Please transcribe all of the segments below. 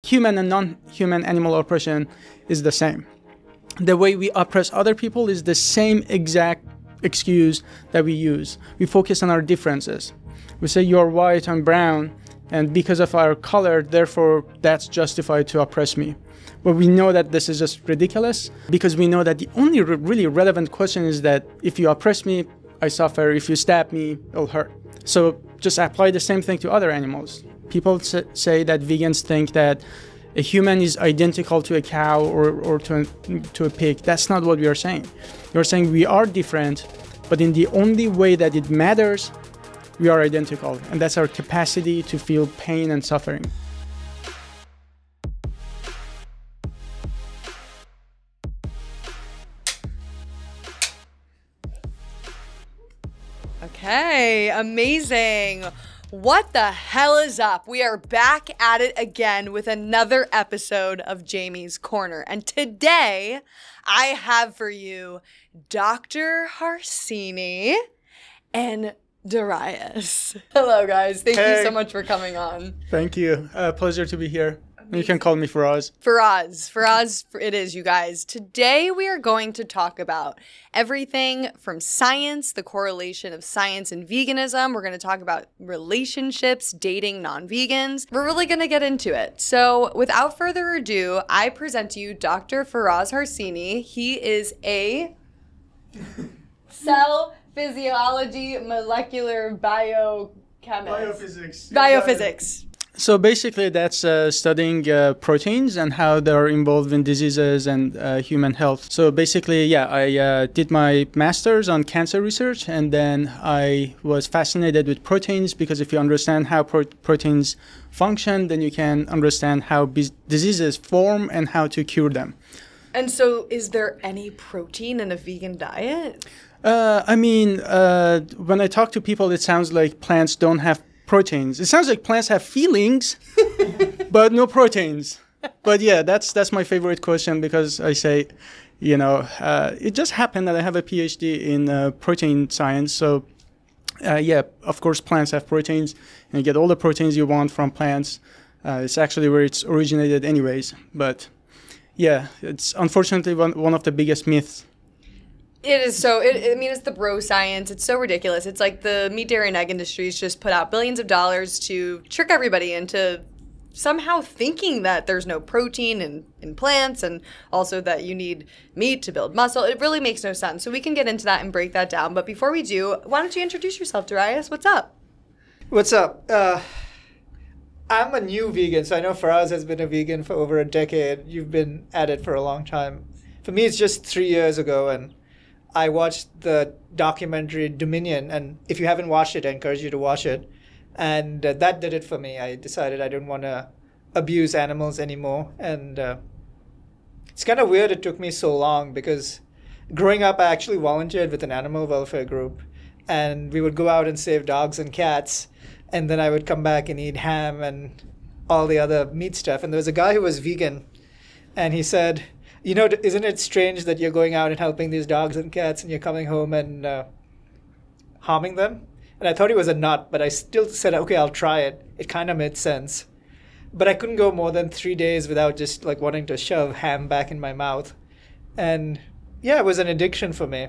human and non-human animal oppression is the same. The way we oppress other people is the same exact excuse that we use. We focus on our differences. We say you're white, I'm brown, and because of our color, therefore that's justified to oppress me. But we know that this is just ridiculous, because we know that the only really relevant question is that if you oppress me, I suffer. If you stab me, it'll hurt. So just apply the same thing to other animals. People say that vegans think that a human is identical to a cow or to a pig. That's not what we are saying. We are saying we are different, but in the only way that it matters, we are identical. And that's our capacity to feel pain and suffering. Okay, amazing. What the hell is up? We are back at it again with another episode of Jamie's Corner. And today, I have for you Dr. Harsini and Daraius. Hello, guys. Thank you so much for coming on. Thank you. Pleasure to be here. You can call me Faraz. Faraz it is, you guys. Today we are going to talk about everything from science, the correlation of science and veganism. We're going to talk about relationships, dating non-vegans. We're really going to get into it. So without further ado, I present to you Dr. Faraz Harsini. He is a cell physiology molecular biochemist. Biophysics. So basically that's studying proteins and how they're involved in diseases and human health. So basically, yeah, I did my master's on cancer research, and then I was fascinated with proteins because if you understand how proteins function, then you can understand how diseases form and how to cure them. And so is there any protein in a vegan diet? I mean, when I talk to people, it sounds like plants don't have proteins. It sounds like plants have feelings, but no proteins. But yeah, that's my favorite question because I say, you know, it just happened that I have a PhD in protein science. So yeah, of course, plants have proteins, and you get all the proteins you want from plants. It's actually where it's originated anyways. But yeah, it's unfortunately one of the biggest myths. It is so, I mean, it's the bro science. It's so ridiculous. It's like the meat, dairy, and egg industries just put out billions of dollars to trick everybody into somehow thinking that there's no protein in plants and also that you need meat to build muscle. It really makes no sense. So we can get into that and break that down. But before we do, why don't you introduce yourself, Daraius? What's up? What's up? I'm a new vegan, so I know Faraz has been a vegan for over a decade. You've been at it for a long time. For me, it's just 3 years ago, and I watched the documentary Dominion, and if you haven't watched it, I encourage you to watch it. And that did it for me. I decided I didn't want to abuse animals anymore. And it's kind of weird it took me so long because growing up, I actually volunteered with an animal welfare group. And we would go out and save dogs and cats. And then I would come back and eat ham and all the other meat stuff. And there was a guy who was vegan, and he said, you know, isn't it strange that you're going out and helping these dogs and cats and you're coming home and harming them? And I thought he was a nut, but I still said, okay, I'll try it. It kind of made sense. But I couldn't go more than 3 days without just like wanting to shove ham back in my mouth. And yeah, it was an addiction for me.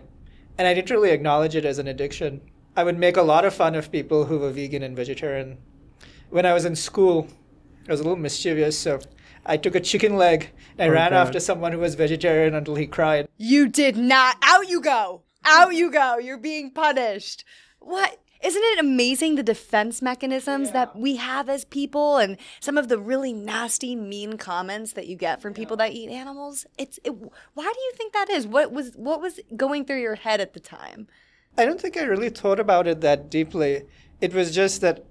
And I didn't really acknowledge it as an addiction. I would make a lot of fun of people who were vegan and vegetarian. When I was in school, I was a little mischievous, so I took a chicken leg and I ran after someone who was vegetarian until he cried. You did not. Out you go. Out you go. You're being punished. What? Isn't it amazing the defense mechanisms that we have as people and some of the really nasty, mean comments that you get from people that eat animals? Why do you think that is? What was going through your head at the time? I don't think I really thought about it that deeply. It was just that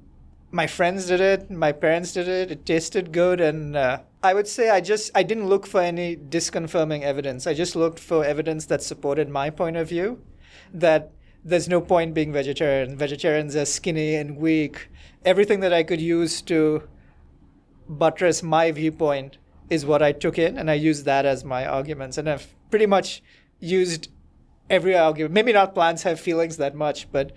my friends did it, my parents did it, it tasted good, and I would say I didn't look for any disconfirming evidence. I just looked for evidence that supported my point of view, that there's no point being vegetarian. Vegetarians are skinny and weak. Everything that I could use to buttress my viewpoint is what I took in, and I used that as my arguments. And I've pretty much used every argument. Maybe not plants have feelings that much, but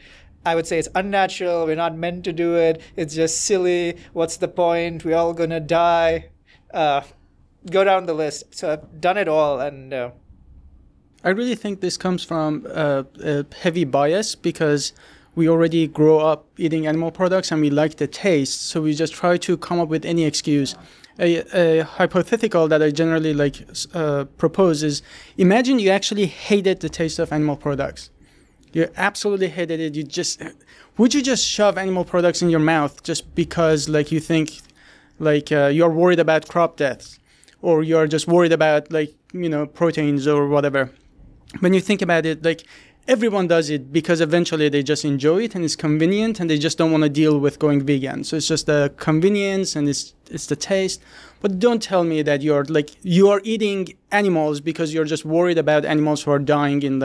I would say it's unnatural. We're not meant to do it. It's just silly. What's the point? We're all going to die. go down the list. So I've done it all, and I really think this comes from a heavy bias because we already grow up eating animal products and we like the taste, so we just try to come up with any excuse. A hypothetical that I generally propose is, imagine you actually hated the taste of animal products. You absolutely hated it. Would you just shove animal products in your mouth just because you think you're worried about crop deaths, or you're just worried about proteins or whatever? When you think about it, everyone does it because eventually they just enjoy it and it's convenient and they just don't want to deal with going vegan. So it's just the convenience and it's the taste. But don't tell me that you are eating animals because you're just worried about animals who are dying in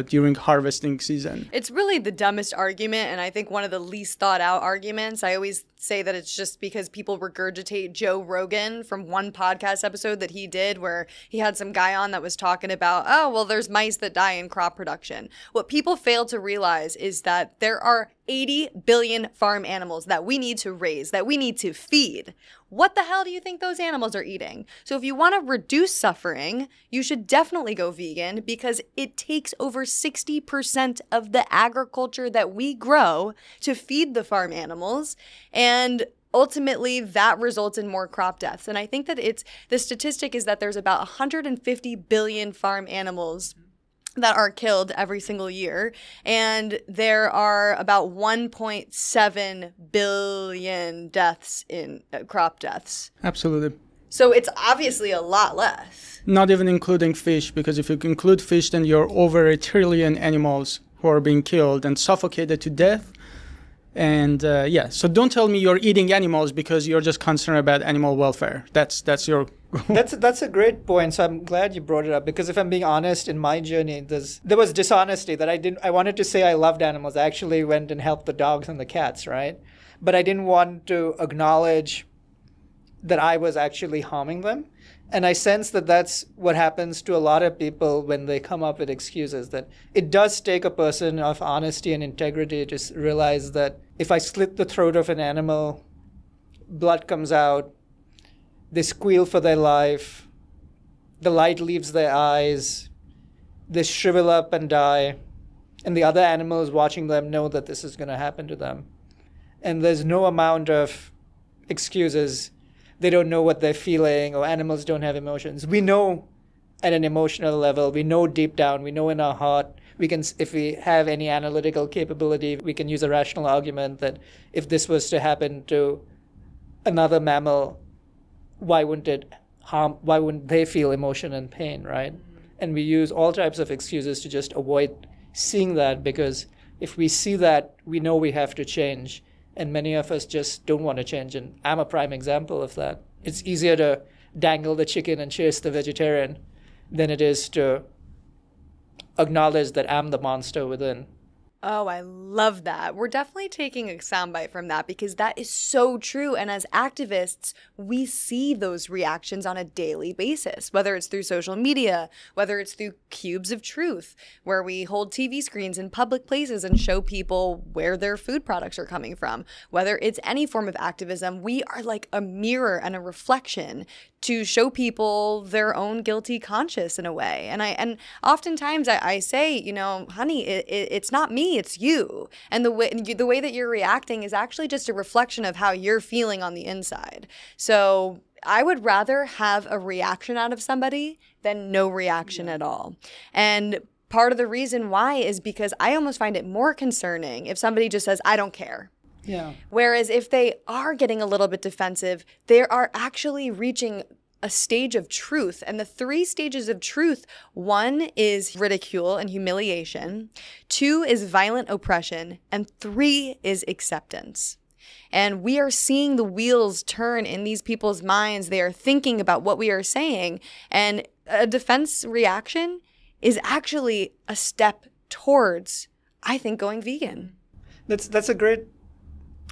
during harvesting season. It's really the dumbest argument, and I think one of the least thought out arguments. I always say that it's just because people regurgitate Joe Rogan from one podcast episode that he did where he had some guy on that was talking about, oh, well, there's mice that die in crop production. What people fail to realize is that there are 80 billion farm animals that we need to raise, that we need to feed. What the hell do you think those animals are eating? So if you want to reduce suffering, you should definitely go vegan because it takes over 60% of the agriculture that we grow to feed the farm animals. And ultimately, that results in more crop deaths. And I think that the statistic is that there's about 150 billion farm animals that are killed every single year, and there are about 1.7 billion deaths in crop deaths. Absolutely. So it's obviously a lot less. Not even including fish, because if you include fish, then you're over 1 trillion animals who are being killed and suffocated to death. And so don't tell me you're eating animals because you're just concerned about animal welfare. That's your That's a great point. So I'm glad you brought it up, because if I'm being honest, in my journey, there was dishonesty that I wanted to say I loved animals. I actually went and helped the dogs and the cats, right? But I didn't want to acknowledge that I was actually harming them. And I sense that that's what happens to a lot of people when they come up with excuses, that it does take a person of honesty and integrity to realize that if I slit the throat of an animal, blood comes out, they squeal for their life, the light leaves their eyes, they shrivel up and die, and the other animals watching them know that this is going to happen to them. And there's no amount of excuses. They don't know what they're feeling, or animals don't have emotions. We know at an emotional level, we know deep down, we know in our heart, if we have any analytical capability, we can use a rational argument that if this was to happen to another mammal, why wouldn't they feel emotion and pain, right? And we use all types of excuses to just avoid seeing that, because if we see that, we know we have to change. And many of us just don't want to change. And I'm a prime example of that. It's easier to dangle the chicken and chase the vegetarian than it is to acknowledge that I'm the monster within. Oh, I love that. We're definitely taking a soundbite from that because that is so true. And as activists, we see those reactions on a daily basis, whether it's through social media, whether it's through cubes of truth, where we hold TV screens in public places and show people where their food products are coming from, whether it's any form of activism. We are like a mirror and a reflection to show people their own guilty conscience in a way. And oftentimes I say, honey, it's not me, it's you. And the way that you're reacting is actually just a reflection of how you're feeling on the inside. So I would rather have a reaction out of somebody than no reaction at all. And part of the reason why is because I almost find it more concerning if somebody just says, I don't care. Yeah. Whereas if they are getting a little bit defensive, they are actually reaching a stage of truth. And the 3 stages of truth, 1 is ridicule and humiliation, 2 is violent oppression, and 3 is acceptance. And we are seeing the wheels turn in these people's minds. They are thinking about what we are saying. And a defense reaction is actually a step towards, I think, going vegan. That's a great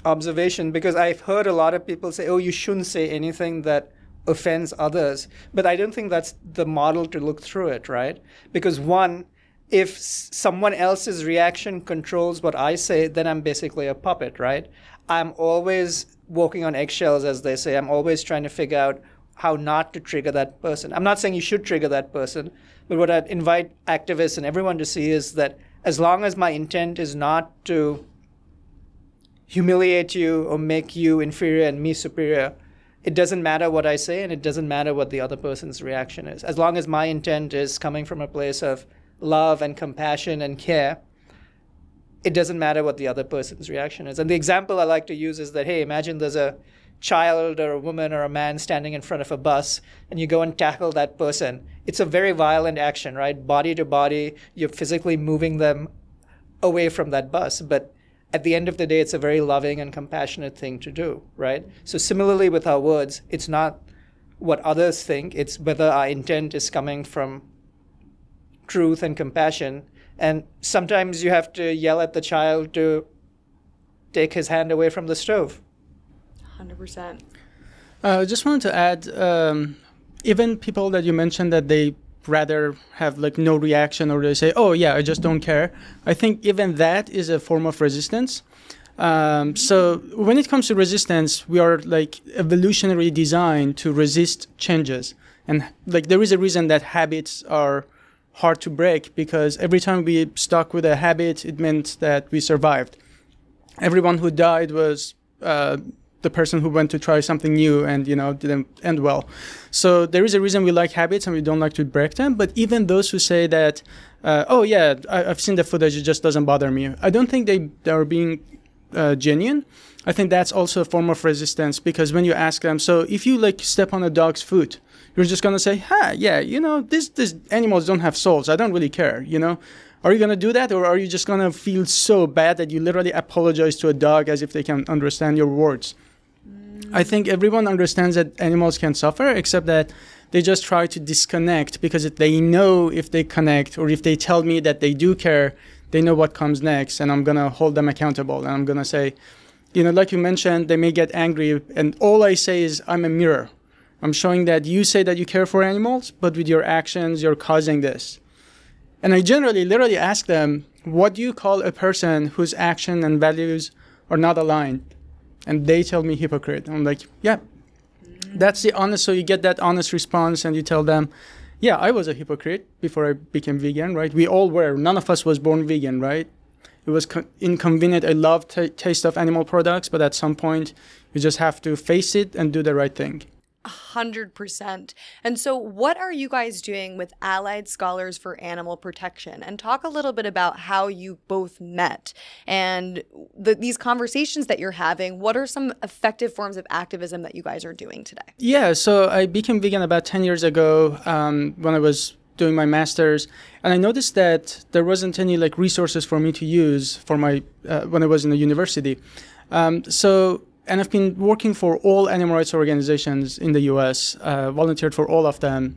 observation, because I've heard a lot of people say, oh, you shouldn't say anything that offends others. But I don't think that's the model to look through it, right? Because one, if someone else's reaction controls what I say, then I'm basically a puppet, right? I'm always walking on eggshells, as they say. I'm always trying to figure out how not to trigger that person. I'm not saying you should trigger that person, but what I'd invite activists and everyone to see is that as long as my intent is not to humiliate you or make you inferior and me superior, it doesn't matter what I say and it doesn't matter what the other person's reaction is. As long as my intent is coming from a place of love and compassion and care, it doesn't matter what the other person's reaction is. And the example I like to use is that, hey, imagine there's a child or a woman or a man standing in front of a bus and you go and tackle that person. It's a very violent action, right? Body to body, you're physically moving them away from that bus. But at the end of the day, it's a very loving and compassionate thing to do, right? So similarly with our words, it's not what others think, it's whether our intent is coming from truth and compassion. And sometimes you have to yell at the child to take his hand away from the stove. 100%. I just wanted to add, even people that you mentioned that they rather have like no reaction or they say, oh yeah, I just don't care. I think even that is a form of resistance. So when it comes to resistance, we are like evolutionary designed to resist changes. And like there is a reason that habits are hard to break, because every time we stuck with a habit, it meant that we survived. Everyone who died was the person who went to try something new and, you know, didn't end well. So there is a reason we like habits and we don't like to break them. But even those who say that, oh yeah, I've seen the footage, it just doesn't bother me, I don't think they are being genuine. I think that's also a form of resistance, because when you ask them, so if you like step on a dog's foot, you're just going to say, yeah, you know, these animals don't have souls. I don't really care, you know. Are you going to do that, or are you just going to feel so bad that you literally apologize to a dog as if they can understand your words? I think everyone understands that animals can suffer, except that they just try to disconnect, because they know if they connect or if they tell me that they do care, they know what comes next, and I'm going to hold them accountable. And I'm going to say, you know, like you mentioned, they may get angry, and all I say is I'm a mirror. I'm showing that you say that you care for animals, but with your actions, you're causing this. And I generally literally ask them, what do you call a person whose action and values are not aligned? And they tell me hypocrite. I'm like, yeah, that's the honest. So you get that honest response and you tell them, yeah, I was a hypocrite before I became vegan, right? We all were. None of us was born vegan, right? It was inconvenient. I love taste of animal products, but at some point you just have to face it and do the right thing. 100%. And so what are you guys doing with Allied Scholars for Animal Protection? And talk a little bit about how you both met and these conversations that you're having. What are some effective forms of activism that you guys are doing today? Yeah, so I became vegan about 10 years ago when I was doing my master's, and I noticed that there wasn't any like resources for me to use for my when I was in the university. And I've been working for all animal rights organizations in the US, volunteered for all of them.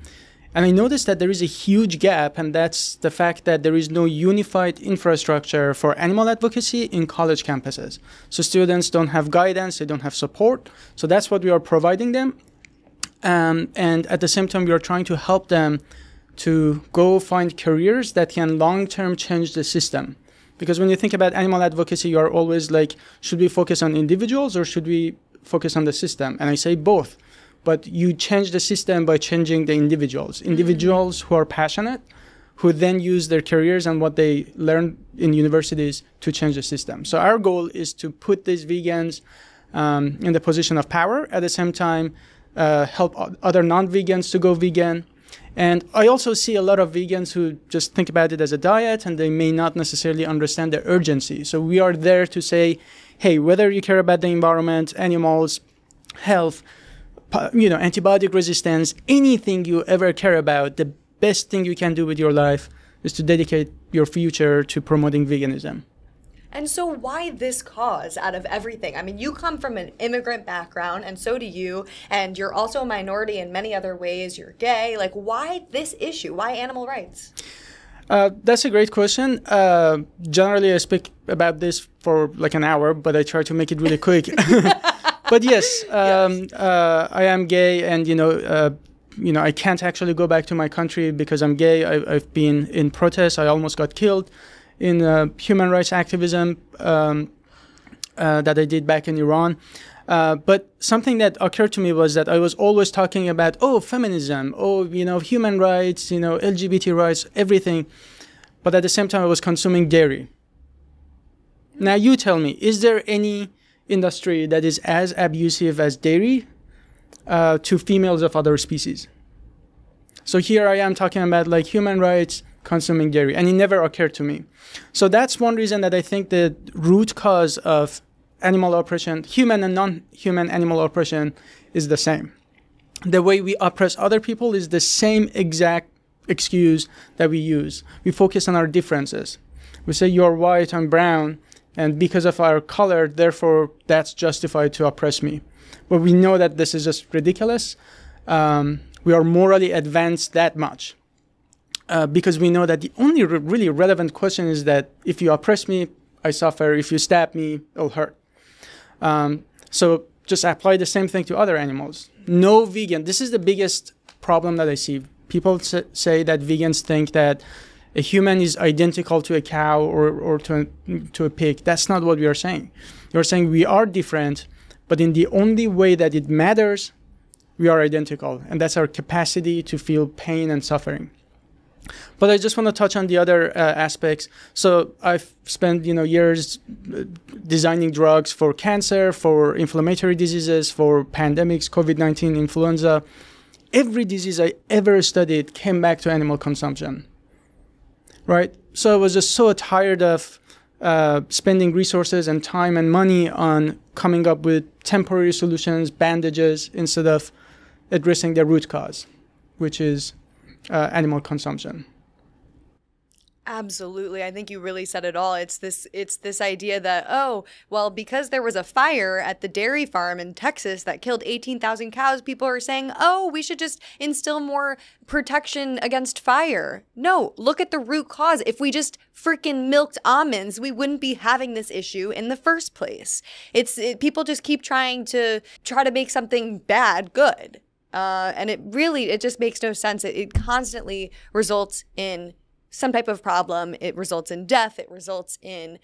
And I noticed that there is a huge gap, and that's the fact that there is no unified infrastructure for animal advocacy in college campuses. So students don't have guidance, they don't have support. So that's what we are providing them. And at the same time, we are trying to help them to go find careers that can long-term change the system. Because when you think about animal advocacy, you are always like, should we focus on individuals or should we focus on the system? And I say both. But you change the system by changing the individuals. Individuals who are passionate, who then use their careers and what they learn in universities to change the system. So our goal is to put these vegans in the position of power, at the same time help other non-vegans to go vegan. And I also see a lot of vegans who just think about it as a diet, and they may not necessarily understand the urgency. So we are there to say, hey, whether you care about the environment, animals, health, you know, antibiotic resistance, anything you ever care about, the best thing you can do with your life is to dedicate your future to promoting veganism. And so why this cause out of everything? I mean, you come from an immigrant background, and so do you, and you're also a minority in many other ways. You're gay. Like, why this issue? Why animal rights? That's a great question. Generally, I speak about this for like an hour, but I try to make it really quick. But yes, I am gay, and you know, I can't actually go back to my country because I'm gay. I've been in protests. I almost got killed in human rights activism that I did back in Iran. But something that occurred to me was that I was always talking about, feminism, human rights, LGBT rights, everything. But at the same time, I was consuming dairy. Now you tell me, is there any industry that is as abusive as dairy to females of other species? So here I am talking about like human rights, consuming dairy, and it never occurred to me. So that's one reason that I think the root cause of animal oppression, human and non-human animal oppression, is the same. The way we oppress other people is the same exact excuse that we use. We focus on our differences. We say you're white, I'm brown, and because of our color, therefore that's justified to oppress me. But we know that this is just ridiculous. We are morally advanced that much. Because we know that the only really relevant question is that if you oppress me, I suffer. If you stab me, it'll hurt. So just apply the same thing to other animals. No vegan. This is the biggest problem that I see. People say that vegans think that a human is identical to a cow or to a pig. That's not what we are saying. We are saying we are different, but in the only way that it matters, we are identical. And that's our capacity to feel pain and suffering. But I just want to touch on the other aspects. So I've spent years designing drugs for cancer, for inflammatory diseases, for pandemics, COVID-19, influenza. Every disease I ever studied came back to animal consumption, right? So I was just so tired of spending resources and time and money on coming up with temporary solutions, bandages, instead of addressing the root cause, which is animal consumption. Absolutely. I think you really said it all. It's this idea that, because there was a fire at the dairy farm in Texas that killed 18,000 cows, people are saying, we should just instill more protection against fire. No, look at the root cause. If we just freaking milked almonds, we wouldn't be having this issue in the first place. People just keep trying to make something bad good. And it just makes no sense. It constantly results in some type of problem. It results in death. It results in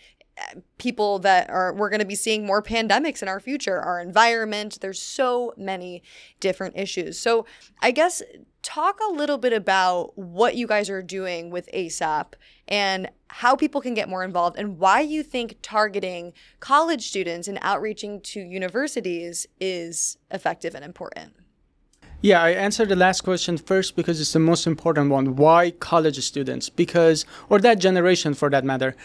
people we're going to be seeing more pandemics in our future, our environment. There's so many different issues. So I guess talk a little bit about what you guys are doing with ASAP and how people can get more involved and why you think targeting college students and outreaching to universities is effective and important. Yeah, I answered the last question first because it's the most important one. Why college students? Or that generation for that matter,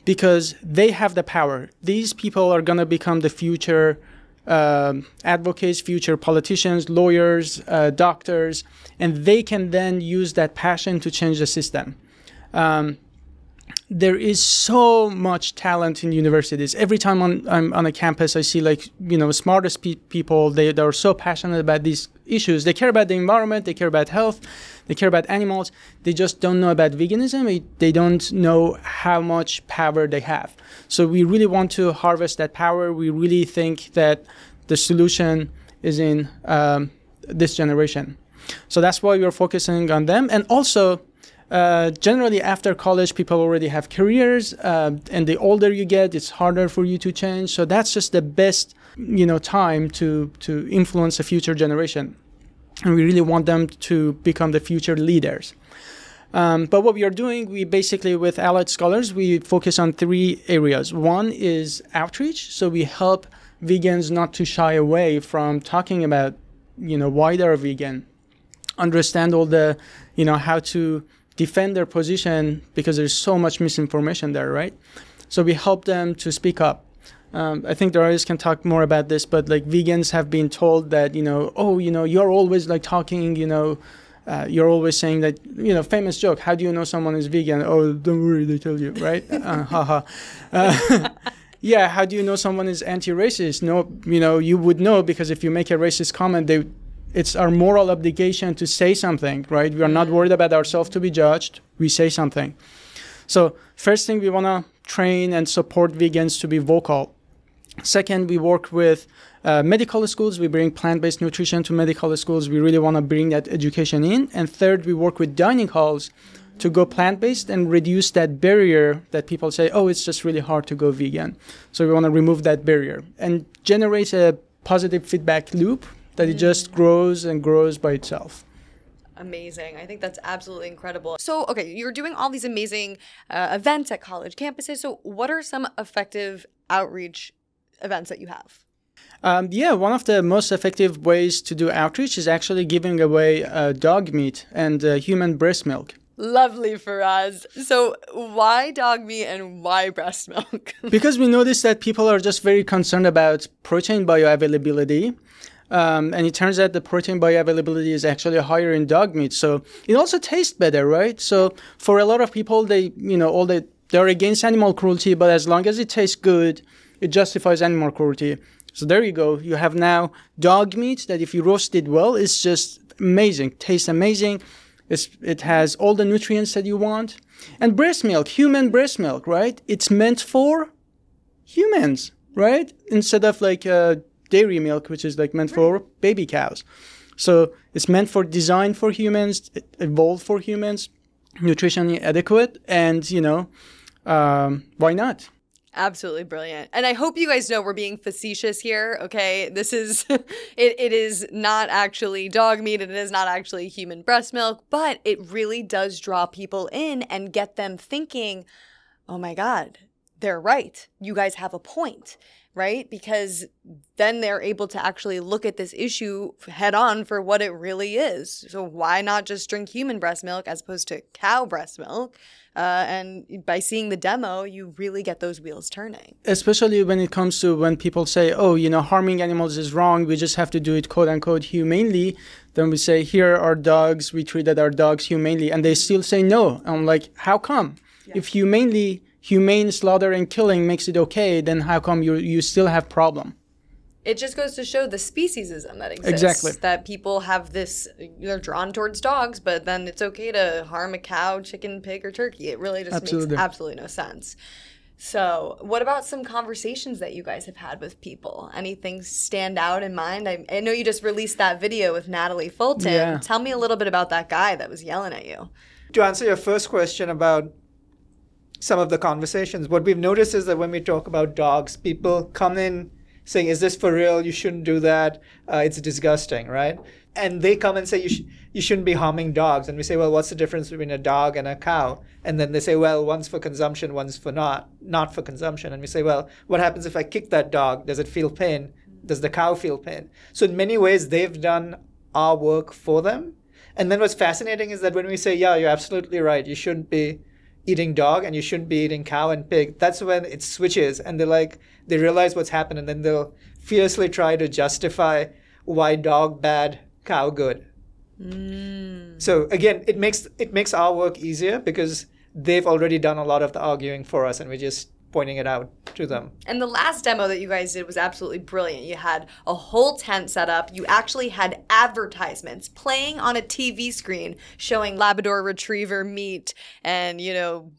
because they have the power. These people are going to become the future advocates, future politicians, lawyers, doctors, and they can then use that passion to change the system. There is so much talent in universities. Every time I'm on a campus, I see smartest people. They are so passionate about these issues. They care about the environment. They care about health. They care about animals. They just don't know about veganism. They don't know how much power they have. So we really want to harvest that power. We really think that the solution is in this generation. So that's why we're focusing on them. And also, generally after college, people already have careers, and the older you get, it's harder for you to change. So that's just the best, time to influence the future generation. And we really want them to become the future leaders. But what we are doing, we basically, with allied scholars, we focus on 3 areas. One is outreach. So we help vegans not to shy away from talking about, why they're vegan, understand all the, how to defend their position, because there's so much misinformation there, right? So we help them to speak up. I think Daraius can talk more about this, but vegans have been told that, you're always talking, you're always saying that, famous joke, how do you know someone is vegan? Oh, don't worry, they tell you, right? Haha. Yeah, how do you know someone is anti-racist? No, you would know, because if you make a racist comment, it's our moral obligation to say something, right? We are not worried about ourselves to be judged. We say something. So first thing, we want to train and support vegans to be vocal. Second, we work with medical schools. We bring plant-based nutrition to medical schools. We really want to bring that education in. And third, we work with dining halls to go plant-based and reduce that barrier that people say, it's just really hard to go vegan. So we want to remove that barrier and generate a positive feedback loop that it just grows and grows by itself. Amazing. I think that's absolutely incredible. So, okay, you're doing all these amazing events at college campuses. So what are some effective outreach events that you have? One of the most effective ways to do outreach is actually giving away dog meat and human breast milk. Lovely, Faraz. So why dog meat and why breast milk? Because we noticed that people are just very concerned about protein bioavailability. And it turns out the protein bioavailability is actually higher in dog meat. So it also tastes better, right? So for a lot of people, they're against animal cruelty, but as long as it tastes good, it justifies animal cruelty. So there you go. You have now dog meat that if you roast it well, it's just amazing. Tastes amazing. It has all the nutrients that you want. And breast milk, human breast milk, right? It's meant for humans, right? Instead of like dairy milk, which is like meant for baby cows. So it's designed for humans, it evolved for humans, nutritionally adequate, and why not? Absolutely brilliant. And I hope you guys know we're being facetious here, okay? This is, it is not actually dog meat, and it is not actually human breast milk, but it really does draw people in and get them thinking, oh my God, they're right. You guys have a point, right? Because then they're able to actually look at this issue head on for what it really is. So why not just drink human breast milk as opposed to cow breast milk? And by seeing the demo, you really get those wheels turning. Especially when it comes to when people say, oh, harming animals is wrong. We just have to do it, quote unquote, humanely. Then we say, here are dogs. We treated our dogs humanely. And they still say no. I'm like, how come? Yeah. If humane slaughter and killing makes it okay, then how come you still have problem? It just goes to show the speciesism that exists. Exactly. That people have this, they're drawn towards dogs, but then it's okay to harm a cow, chicken, pig, or turkey. It really just makes absolutely no sense. So what about some conversations that you guys have had with people? Anything stand out in mind? I know you just released that video with Natalie Fulton. Yeah. Tell me a little bit about that guy that was yelling at you. To answer your first question about some of the conversations, what we've noticed is that when we talk about dogs, people come in saying, is this for real? You shouldn't do that. It's disgusting, right? And they come and say, you shouldn't be harming dogs. And we say, well, what's the difference between a dog and a cow? And then they say, well, one's for consumption, one's for not for consumption. And we say, well, what happens if I kick that dog? Does it feel pain? Does the cow feel pain? So in many ways, they've done our work for them. And then what's fascinating is that when we say, yeah, you're absolutely right, you shouldn't be eating dog and you shouldn't be eating cow and pig, that's when it switches and they realize what's happened, and then they'll fiercely try to justify why dog bad, cow good. So again, it makes our work easier because they've already done a lot of the arguing for us, and we're just pointing it out to them. And the last demo that you guys did was absolutely brilliant. You had a whole tent set up. You actually had advertisements playing on a TV screen showing Labrador Retriever meat and,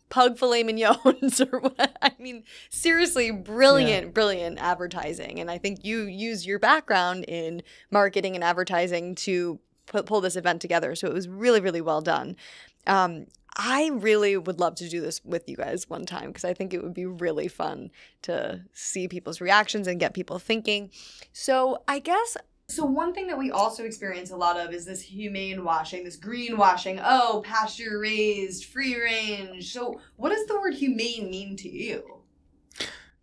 pug filet mignons or what. I mean, seriously, brilliant advertising. And I think you use your background in marketing and advertising to pull this event together. So it was really, really well done. I really would love to do this with you guys one time because I think it would be really fun to see people's reactions and get people thinking. So I guess, one thing that we also experience a lot of is this humane washing, this green washing. Oh, pasture raised, free range. So what does the word humane mean to you?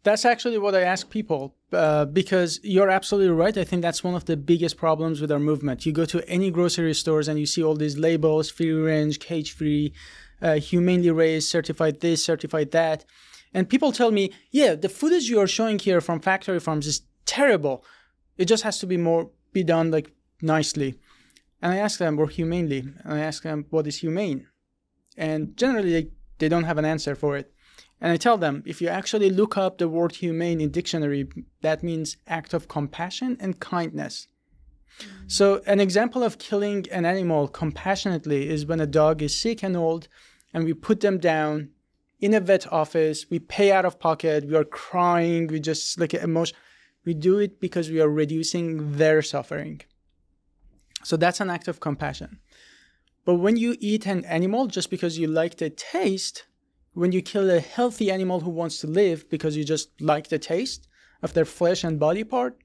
That's actually what I ask people because you're absolutely right. I think that's one of the biggest problems with our movement. You go to any grocery stores and you see all these labels, free range, cage free, humanely raised, certified this, certified that. And people tell me, yeah, the footage you're showing here from factory farms is terrible. It just has to be done like nicely. And I ask them, or humanely, and I ask them, what is humane? And generally they don't have an answer for it. And I tell them, if you actually look up the word humane in dictionary, that means act of compassion and kindness. So an example of killing an animal compassionately is when a dog is sick and old and we put them down in a vet office, we pay out of pocket, we are crying, we just like emotion. We do it because we are reducing their suffering. So that's an act of compassion. But when you eat an animal just because you like the taste, when you kill a healthy animal who wants to live because you just like the taste of their flesh and body part,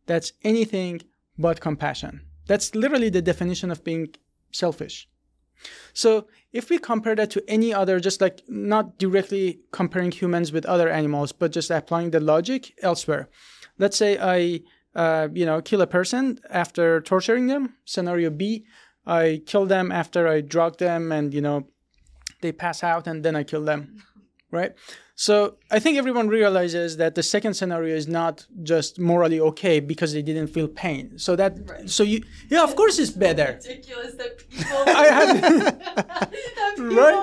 that's anything but compassion. That's literally the definition of being selfish. So if we compare that to any other, just like not directly comparing humans with other animals, but just applying the logic elsewhere. Let's say I, kill a person after torturing them. Scenario B, I kill them after I drug them and, they pass out and then I kill them, right? So I think everyone realizes that the second scenario is not just morally okay because they didn't feel pain. So that, of course it's better. It's ridiculous that people,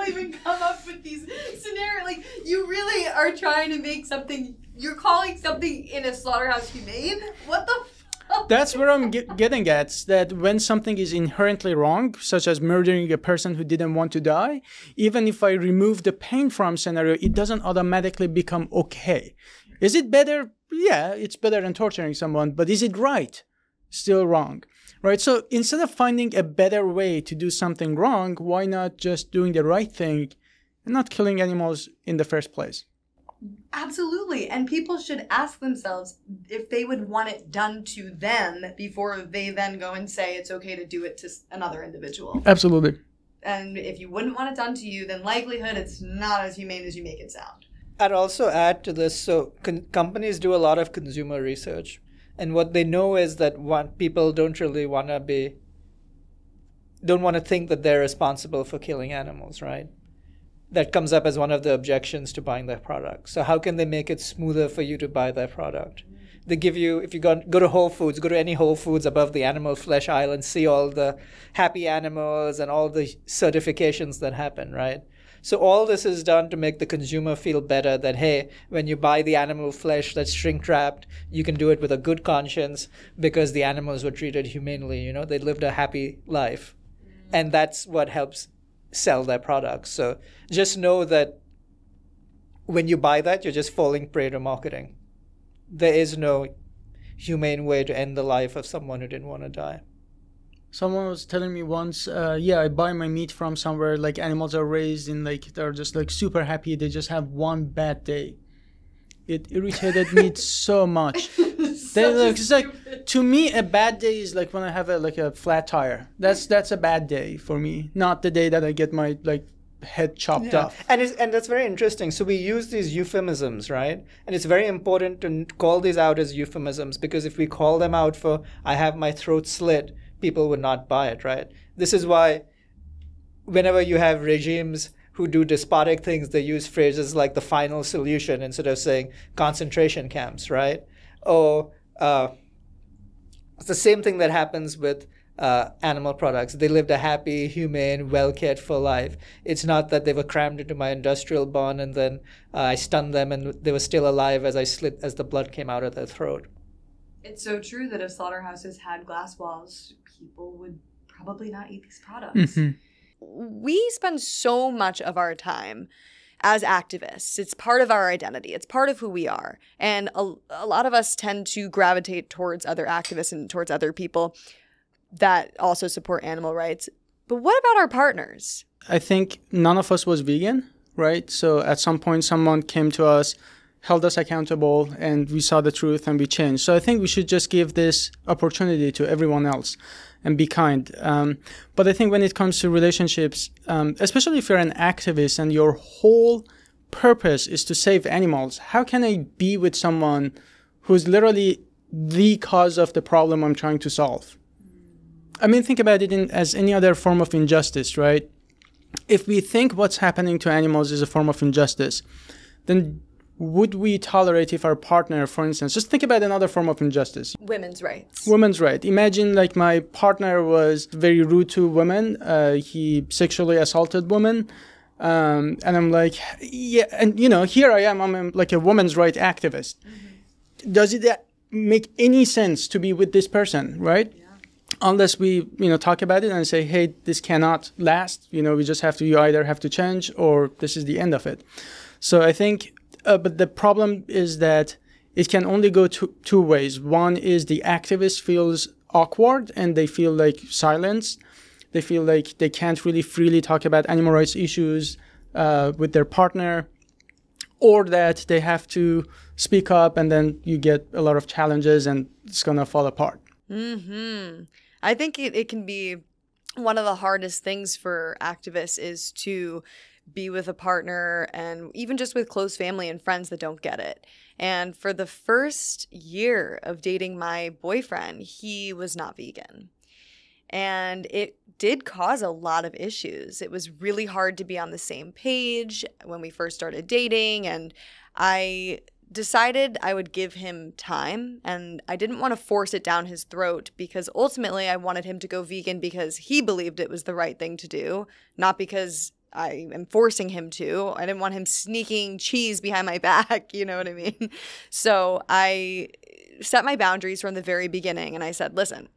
even come up with these scenarios. Like, you really are trying to make something, you're calling something in a slaughterhouse humane? What the That's where I'm getting at, that when something is inherently wrong, such as murdering a person who didn't want to die, even if I remove the pain from scenario, it doesn't automatically become okay. Is it better? Yeah, it's better than torturing someone, but is it right? Still wrong, right? So instead of finding a better way to do something wrong, why not just doing the right thing and not killing animals in the first place? Absolutely. And people should ask themselves if they would want it done to them before they then go and say it's okay to do it to another individual. Absolutely. And if you wouldn't want it done to you, then likelihood it's not as humane as you make it sound. I'd also add to this, so companies do a lot of consumer research. And what they know is that people don't really want to think that they're responsible for killing animals, right? That comes up as one of the objections to buying their product. So how can they make it smoother for you to buy their product? They give you, if you go to Whole Foods, go to any Whole Foods above the animal flesh aisle and see all the happy animals and all the certifications that happen, right? So all this is done to make the consumer feel better that, hey, when you buy the animal flesh that's shrink wrapped, you can do it with a good conscience because the animals were treated humanely, they lived a happy life. And that's what helps sell their products. So just know that when you buy that, you're just falling prey to marketing. There is no humane way to end the life of someone who didn't want to die. Someone was telling me once, I buy my meat from somewhere, like animals are raised in they're just super happy. They just have one bad day. It irritated me so much. It's like, to me, a bad day is like when I have a flat tire. That's a bad day for me, not the day that I get my head chopped off. And that's very interesting. So we use these euphemisms, right? And it's very important to call these out as euphemisms, because if we call them out for I have my throat slit, people would not buy it, right? This is why whenever you have regimes who do despotic things, they use phrases like the final solution instead of saying concentration camps, right? Or it's the same thing that happens with animal products. They lived a happy, humane, well-cared for life. It's not that they were crammed into my industrial barn and then I stunned them and they were still alive as the blood came out of their throat. It's so true that if slaughterhouses had glass walls, people would probably not eat these products. Mm-hmm. We spend so much of our time as activists. It's part of our identity. It's part of who we are. And a lot of us tend to gravitate towards other activists and towards other people that also support animal rights. But what about our partners? I think none of us was vegan, right? So at some point, someone came to us, held us accountable, and we saw the truth and we changed. So I think we should just give this opportunity to everyone else and be kind. But I think when it comes to relationships, especially if you're an activist and your whole purpose is to save animals, how can I be with someone who's literally the cause of the problem I'm trying to solve? I mean, think about it as any other form of injustice, right? If we think what's happening to animals is a form of injustice, then would we tolerate if our partner, for instance, just think about another form of injustice. Women's rights. Women's rights. Imagine my partner was very rude to women. He sexually assaulted women. And I'm like, yeah, and here I am, I'm like a women's rights activist. Mm-hmm. Does it make any sense to be with this person, right? Yeah. Unless we, talk about it and say, hey, this cannot last. We just you either have to change or this is the end of it. So I think, but the problem is that it can only go two ways. One is the activist feels awkward and they feel silenced. They feel like they can't really freely talk about animal rights issues with their partner. or that they have to speak up, and then you get a lot of challenges and it's going to fall apart. I think it can be one of the hardest things for activists is to be with a partner and even just with close family and friends that don't get it. And for the first year of dating my boyfriend, he was not vegan. And it did cause a lot of issues. It was really hard to be on the same page when we first started dating. And I decided I would give him time, and I didn't want to force it down his throat because ultimately I wanted him to go vegan because he believed it was the right thing to do, not because I am forcing him to. I didn't want him sneaking cheese behind my back, you know what I mean? So I set my boundaries from the very beginning, and I said, listen,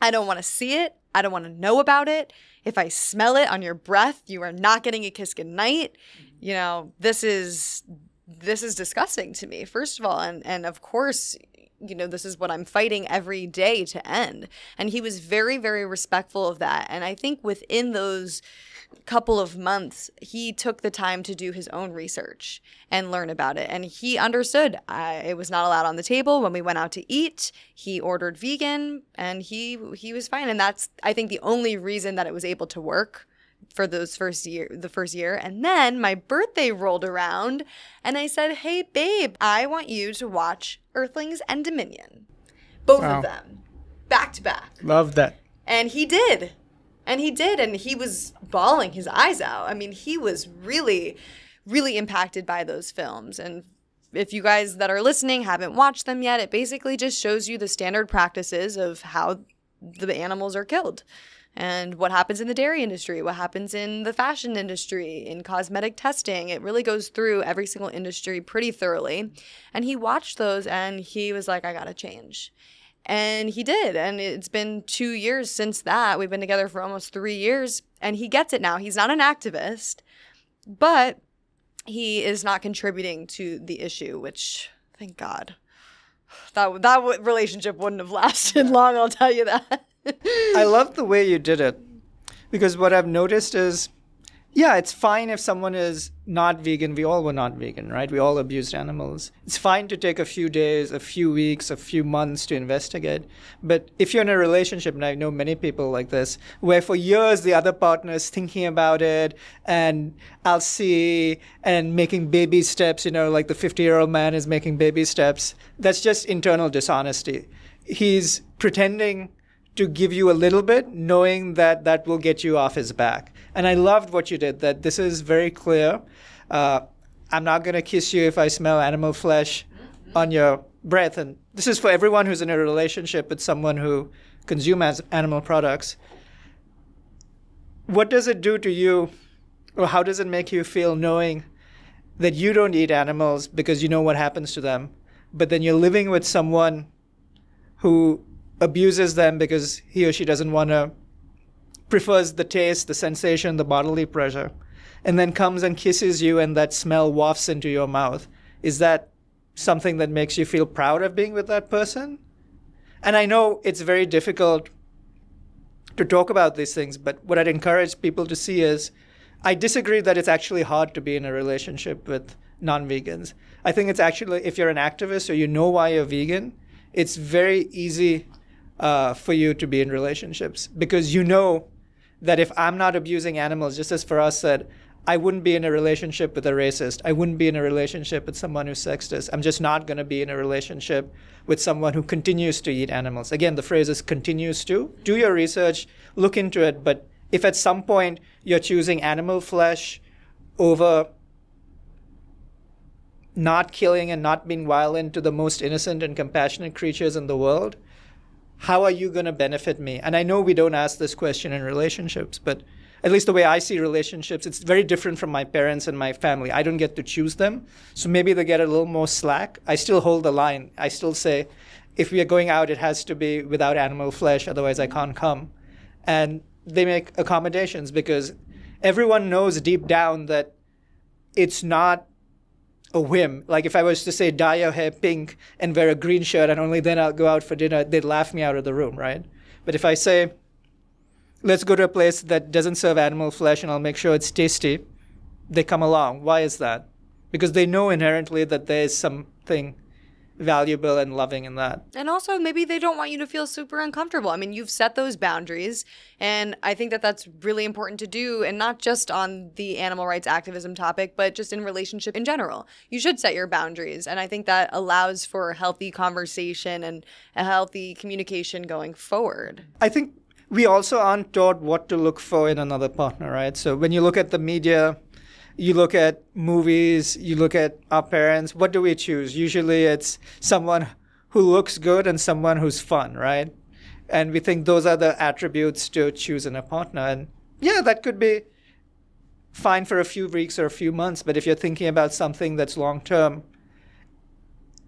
I don't want to see it. I don't want to know about it. If I smell it on your breath, you are not getting a kiss goodnight. You know, this is disgusting to me, first of all. And of course, you know, this is what I'm fighting every day to end. And he was very, very respectful of that. And I think within those couple of months, he took the time to do his own research and learn about it. And he understood it was not allowed on the table. When we went out to eat, he ordered vegan, and he was fine. And that's, I think, the only reason that it was able to work for the first year. And then my birthday rolled around, and I said, hey, babe, I want you to watch Earthlings and Dominion. Both of them, back to back. Love that. And he did. And he was bawling his eyes out. I mean, he was really, really impacted by those films. And if you guys that are listening haven't watched them yet, it basically just shows you the standard practices of how the animals are killed and what happens in the dairy industry, what happens in the fashion industry, in cosmetic testing. It really goes through every single industry pretty thoroughly. And he watched those, and he was like, I gotta change. And he did. And it's been 2 years since that. We've been together for almost 3 years. And he gets it now. He's not an activist, but he is not contributing to the issue, which, thank God. That relationship wouldn't have lasted long, I'll tell you that. I love the way you did it, because what I've noticed is, yeah, it's fine if someone is not vegan. We all were not vegan, right? We all abused animals. It's fine to take a few days, a few weeks, a few months to investigate. But if you're in a relationship, and I know many people like this, where for years the other partner is thinking about it, and I'll see, and making baby steps, you know, like the 50-year-old man is making baby steps, that's just internal dishonesty. He's pretending to give you a little bit, knowing that that will get you off his back. And I loved what you did, that this is very clear. I'm not going to kiss you if I smell animal flesh on your breath. And this is for everyone who's in a relationship with someone who consumes animal products. What does it do to you, or how does it make you feel knowing that you don't eat animals because you know what happens to them, but then you're living with someone who abuses them because he or she doesn't want to, prefers the taste, the sensation, the bodily pleasure, and then comes and kisses you and that smell wafts into your mouth? Is that something that makes you feel proud of being with that person? And I know it's very difficult to talk about these things, but what I'd encourage people to see is, I disagree that it's actually hard to be in a relationship with non-vegans. I think it's actually, if you're an activist or you know why you're vegan, it's very easy for you to be in relationships, because you know that if I'm not abusing animals, just as Faraz said, I wouldn't be in a relationship with a racist. I wouldn't be in a relationship with someone who's sexist. I'm just not going to be in a relationship with someone who continues to eat animals. Again, the phrase is continues to. Do your research, look into it, but if at some point you're choosing animal flesh over not killing and not being violent to the most innocent and compassionate creatures in the world, how are you going to benefit me? And I know we don't ask this question in relationships, but at least the way I see relationships, it's very different from my parents and my family. I don't get to choose them. So maybe they get a little more slack. I still hold the line. I still say, if we are going out, it has to be without animal flesh, otherwise I can't come. And they make accommodations because everyone knows deep down that it's not a whim. Like if I was to say, dye your hair pink and wear a green shirt and only then I'll go out for dinner, they'd laugh me out of the room, right? But if I say, let's go to a place that doesn't serve animal flesh and I'll make sure it's tasty, they come along. Why is that? because they know inherently that there is something valuable and loving in that. And also, maybe they don't want you to feel super uncomfortable. I mean, you've set those boundaries, and I think that that's really important to do, and not just on the animal rights activism topic, but just in relationship in general. You should set your boundaries, and I think that allows for a healthy conversation and a healthy communication going forward. I think we also aren't taught what to look for in another partner, right? So when you look at the media, you look at movies, you look at our parents, what do we choose? Usually it's someone who looks good and someone who's fun, right? And we think those are the attributes to choose in a partner. And yeah, that could be fine for a few weeks or a few months. But if you're thinking about something that's long-term,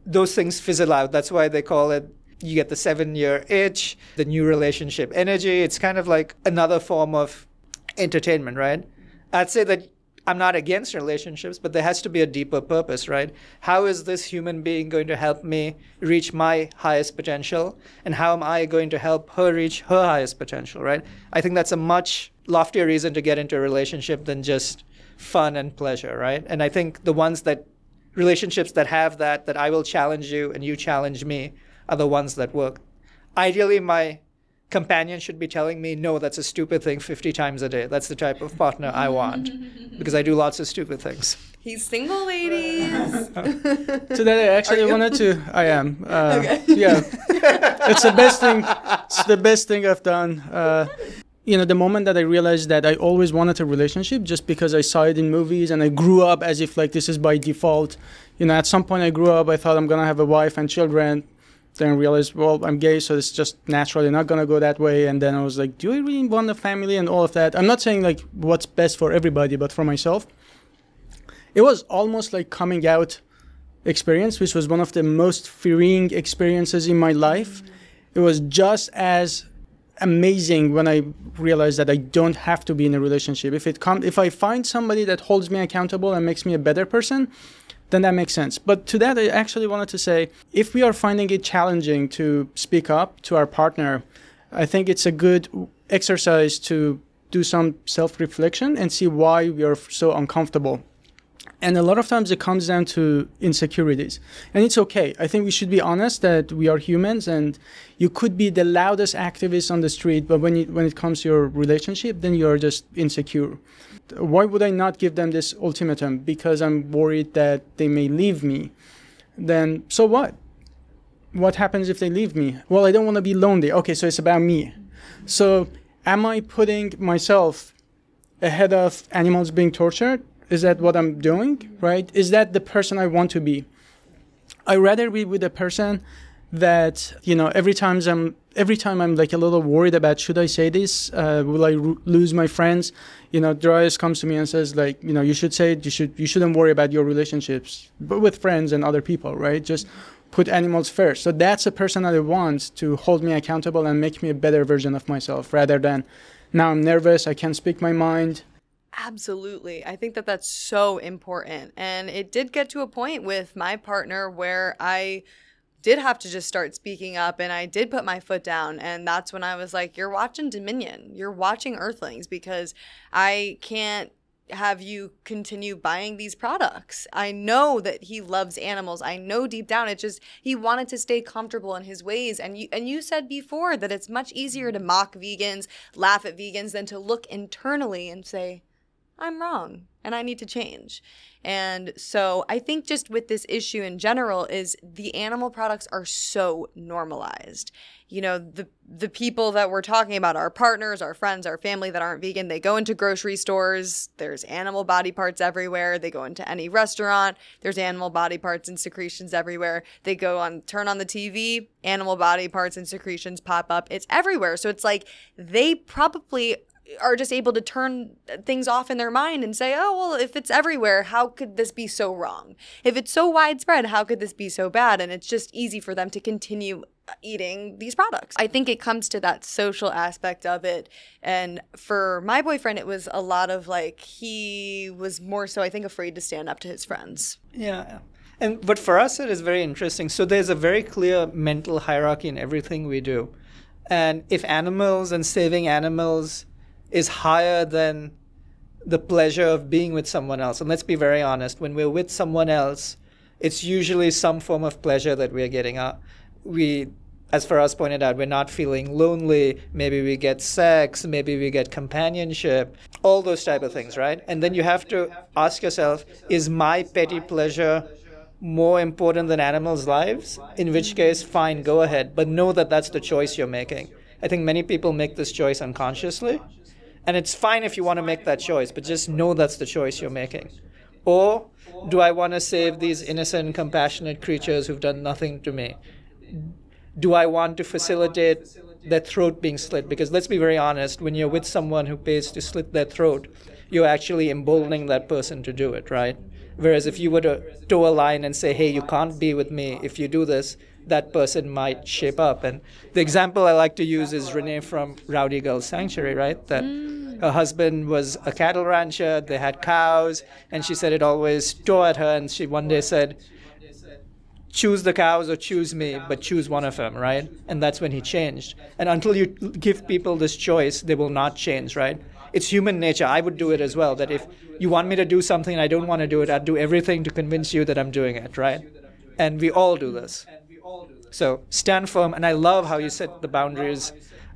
those things fizzle out. That's why they call it, you get the 7-year itch, the new relationship energy. It's kind of like another form of entertainment, right? I'd say that I'm not against relationships, but there has to be a deeper purpose, right? How is this human being going to help me reach my highest potential? And how am I going to help her reach her highest potential, right? I think that's a much loftier reason to get into a relationship than just fun and pleasure, right? And I think relationships that have that I will challenge you and you challenge me, are the ones that work. Ideally, my companion should be telling me, no, that's a stupid thing 50 times a day. That's the type of partner I want, because I do lots of stupid things. He's single, ladies. So that I actually wanted to. I am. Okay. Yeah, it's the best thing. It's the best thing I've done. The moment that I realized that I always wanted a relationship, just because I saw it in movies and I grew up as if like this is by default. At some point I grew up, I thought I'm gonna have a wife and children. Then I realized, well, I'm gay, so it's just naturally not going to go that way. And then I was like, do I really want a family and all of that? I'm not saying like what's best for everybody, but for myself, it was almost like coming out experience, which was one of the most freeing experiences in my life. It was just as amazing when I realized that I don't have to be in a relationship. If I find somebody that holds me accountable and makes me a better person, then that makes sense. But to that, I actually wanted to say, if we are finding it challenging to speak up to our partner, I think it's a good exercise to do some self-reflection and see why we are so uncomfortable. And a lot of times it comes down to insecurities. And it's okay. I think we should be honest that we are humans, and you could be the loudest activist on the street, but when it comes to your relationship, then you're just insecure. Why would I not give them this ultimatum? Because I'm worried that they may leave me. Then, so what? What happens if they leave me? Well, I don't want to be lonely. Okay, so it's about me. So am I putting myself ahead of animals being tortured? Is that what I'm doing, right? Is that the person I want to be? I'd rather be with a person that, every time I'm like a little worried about, should I say this? Will I lose my friends? Daraius comes to me and says like, you should say it. You shouldn't worry about your relationships, but with friends and other people, right? Just put animals first. So that's a person that I want to hold me accountable and make me a better version of myself, rather than now I'm nervous, I can't speak my mind. Absolutely. I think that that's so important. And it did get to a point with my partner where I did have to just start speaking up, and I did put my foot down. And that's when I was like, you're watching Dominion. You're watching Earthlings, because I can't have you continue buying these products. I know that he loves animals. I know deep down it's just he wanted to stay comfortable in his ways. And you said before that it's much easier to mock vegans, laugh at vegans, than to look internally and say, I'm wrong and I need to change. And so I think just with this issue in general is the animal products are so normalized. The people that we're talking about, our partners, our friends, our family that aren't vegan, they go into grocery stores, there's animal body parts everywhere. They go into any restaurant, there's animal body parts and secretions everywhere. They turn on the TV, animal body parts and secretions pop up. It's everywhere. So it's like they probably are just able to turn things off in their mind and say, oh, well, if it's everywhere, how could this be so wrong? If it's so widespread, how could this be so bad? And it's just easy for them to continue eating these products. I think it comes to that social aspect of it. And for my boyfriend, it was a lot of like, he was more so, I think, afraid to stand up to his friends. Yeah. But for us, it is very interesting. So there's a very clear mental hierarchy in everything we do. And if animals and saving animals is higher than the pleasure of being with someone else. And let's be very honest, when we're with someone else, it's usually some form of pleasure that we're getting. As Faraz pointed out, we're not feeling lonely. Maybe we get sex, maybe we get companionship, all those type of things, right? And then you have to ask yourself, is my petty pleasure more important than animals' lives? In which case, fine, go ahead. But know that that's the choice you're making. I think many people make this choice unconsciously. And it's fine if you want to make that choice, but just know that's the choice you're making. Or do I want to save these innocent, compassionate creatures who've done nothing to me? Do I want to facilitate their throat being slit? Because let's be very honest, when you're with someone who pays to slit their throat, you're actually emboldening that person to do it, right? Whereas if you were to toe a line and say, hey, you can't be with me if you do this, that person might shape up. And the example I like to use is Renee from Rowdy Girl Sanctuary, right? That her husband was a cattle rancher, they had cows, and she said it always tore at her, and she one day said, choose the cows or choose me, but choose one of them, right? And that's when he changed. And until you give people this choice, they will not change, right? It's human nature. I would do it as well, that if you want me to do something and I don't want to do it, I'd do everything to convince you that I'm doing it, right? And we all do this. So stand firm. And I love how you set the boundaries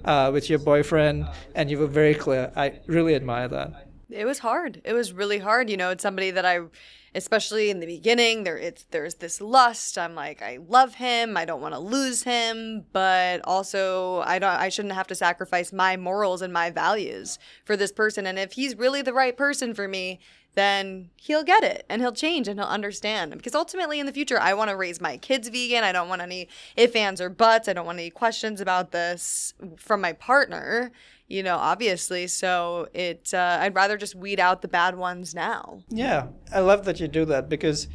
with your boyfriend, and you were very clear. I really admire that. It was hard. It was really hard. You know, it's somebody that especially in the beginning, there's this lust. I'm like, I love him. I don't want to lose him, but also I shouldn't have to sacrifice my morals and my values for this person. And if he's really the right person for me, then he'll get it and he'll change and he'll understand. Because ultimately in the future, I want to raise my kids vegan. I don't want any ifs, ands, or buts. I don't want any questions about this from my partner, you know, obviously. So I'd rather just weed out the bad ones now. Yeah, I love that you do that, because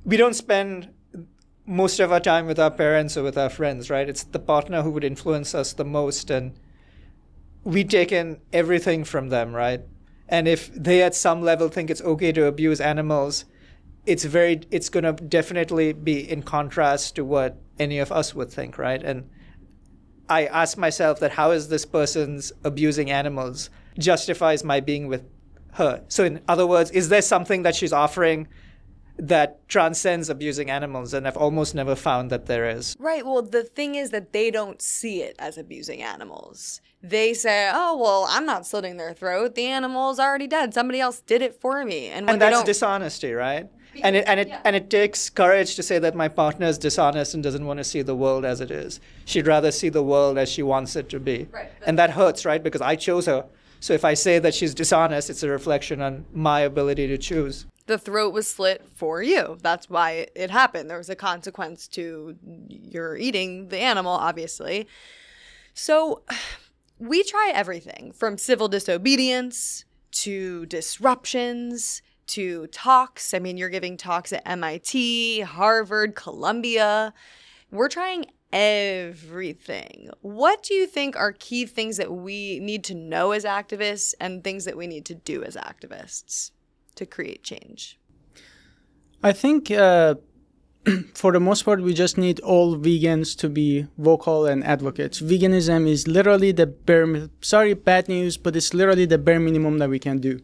we don't spend most of our time with our parents or with our friends, right? It's the partner who would influence us the most, and we take in everything from them, right? And if they at some level think it's okay to abuse animals, it's going to definitely be in contrast to what any of us would think, right? And I ask myself that how is this person's abusing animals justifies my being with her? So in other words, is there something that she's offering that transcends abusing animals? And I've almost never found that there is. Right. Well, the thing is that they don't see it as abusing animals. They say, oh, well, I'm not slitting their throat. The animal's already dead. Somebody else did it for me. And that's dishonesty, right? And it takes courage to say that my partner is dishonest and doesn't want to see the world as it is. She'd rather see the world as she wants it to be. Right. And that hurts, right? Because I chose her. So if I say that she's dishonest, it's a reflection on my ability to choose. The throat was slit for you. That's why it happened. There was a consequence to your eating the animal, obviously. So we try everything from civil disobedience to disruptions to talks. I mean, you're giving talks at MIT, Harvard, Columbia. We're trying everything. What do you think are key things that we need to know as activists and things that we need to do as activists to create change? I think for the most part, we just need all vegans to be vocal and advocates. Veganism is literally bad news, but it's literally the bare minimum that we can do,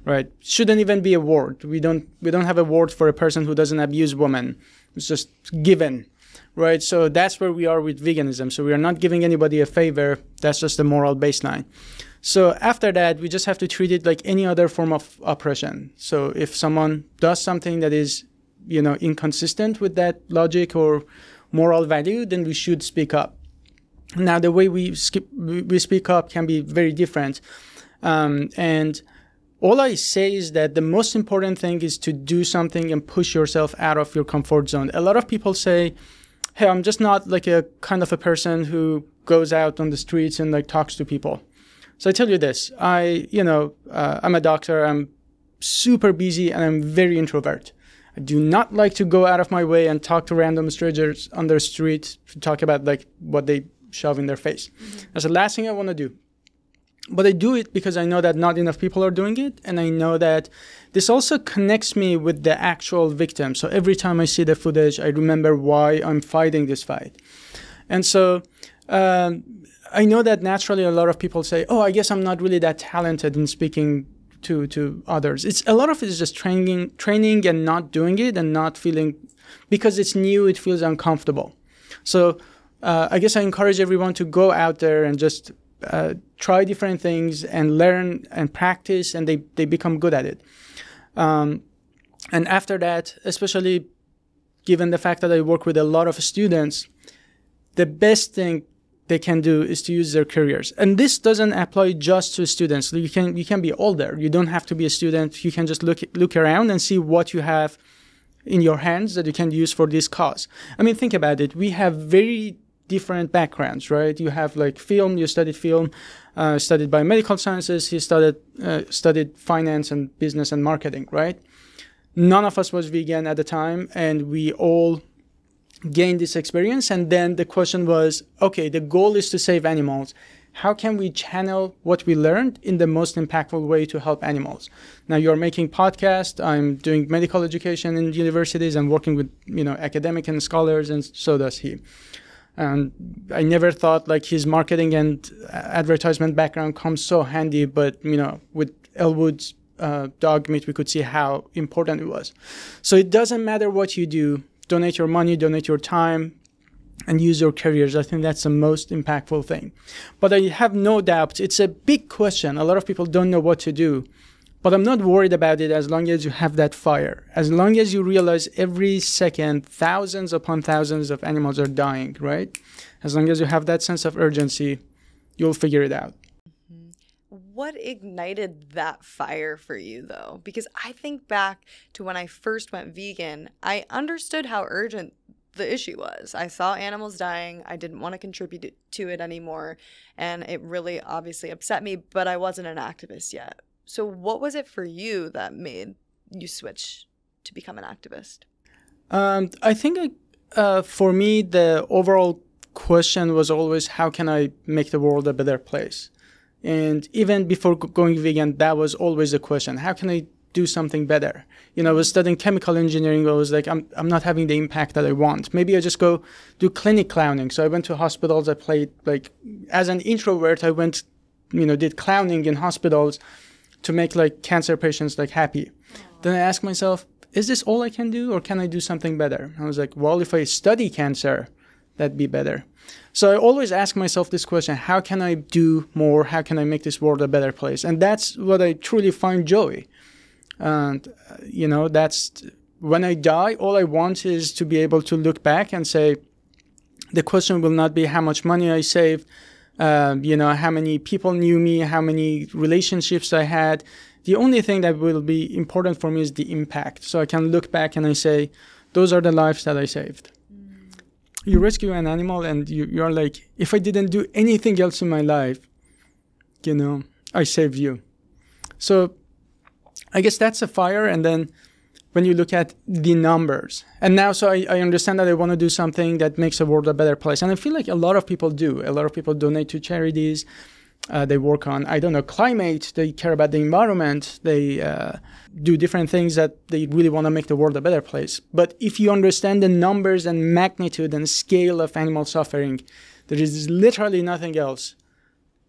right? Shouldn't even be a word. We don't have a word for a person who doesn't abuse women. It's just given, right? So that's where we are with veganism. So we are not giving anybody a favor. That's just the moral baseline. So after that, we just have to treat it like any other form of oppression. So if someone does something that is, you know, inconsistent with that logic or moral value, then we should speak up. Now, the way we speak up can be very different. And all I say is that the most important thing is to do something and push yourself out of your comfort zone. A lot of people say, hey, I'm just not like a kind of a person who goes out on the streets and like talks to people. So I tell you this, I'm a doctor, I'm super busy, and I'm very introvert. I do not like to go out of my way and talk to random strangers on the street to talk about like what they shove in their face. Mm-hmm. That's the last thing I want to do. But I do it because I know that not enough people are doing it, and I know that this also connects me with the actual victim. So every time I see the footage, I remember why I'm fighting this fight. And so I know that naturally a lot of people say, oh, I guess I'm not really that talented in speaking to others. It's a lot of it is just training and not doing it and not feeling, because it's new, it feels uncomfortable. So I guess I encourage everyone to go out there and just try different things and learn and practice, and they become good at it. And after that, especially given the fact that I work with a lot of students, the best thing they can do is to use their careers. And this doesn't apply just to students. You can be older. You don't have to be a student. You can just look around and see what you have in your hands that you can use for this cause. I mean, think about it. We have very different backgrounds, right? You have like film, you studied film, studied biomedical sciences, he studied finance and business and marketing, right? None of us was vegan at the time, and we all gained this experience. And then the question was, okay, the goal is to save animals. How can we channel what we learned in the most impactful way to help animals? Now you're making podcasts. I'm doing medical education in universities. I'm working with, academic and scholars, and so does he. And I never thought like his marketing and advertisement background comes so handy, but, with Elwood's dog meat, we could see how important it was. So it doesn't matter what you do. Donate your money, donate your time, and use your careers. I think that's the most impactful thing. But I have no doubt it's a big question. A lot of people don't know what to do. But I'm not worried about it as long as you have that fire. As long as you realize every second, thousands upon thousands of animals are dying, right? As long as you have that sense of urgency, you'll figure it out. What ignited that fire for you, though? Because I think back to when I first went vegan, I understood how urgent the issue was. I saw animals dying. I didn't want to contribute to it anymore. And it really obviously upset me, but I wasn't an activist yet. So what was it for you that made you switch to become an activist? I think for me, the overall question was always, how can I make the world a better place? And even before going vegan, that was always a question. How can I do something better? I was studying chemical engineering. I was like, I'm not having the impact that I want. Maybe I just go do clinic clowning. So I went to hospitals. I played, like, as an introvert, I went, did clowning in hospitals to make, like, cancer patients, like, happy. Then I asked myself, is this all I can do, or can I do something better? I was like, well, if I study cancer, that'd be better. So I always ask myself this question, how can I do more? How can I make this world a better place? And that's what I truly find joy. And, that's when I die, all I want is to be able to look back and say, the question will not be how much money I saved, how many people knew me, how many relationships I had. The only thing that will be important for me is the impact. So I can look back and I say, those are the lives that I saved. You rescue an animal and you're like, if I didn't do anything else in my life, I saved you. So I guess that's a fire. And then when you look at the numbers, and now so I understand that I want to do something that makes the world a better place. And I feel like a lot of people do. A lot of people donate to charities. They work on, climate. They care about the environment. They do different things that they really want to make the world a better place. But if you understand the numbers and magnitude and scale of animal suffering, there is literally nothing else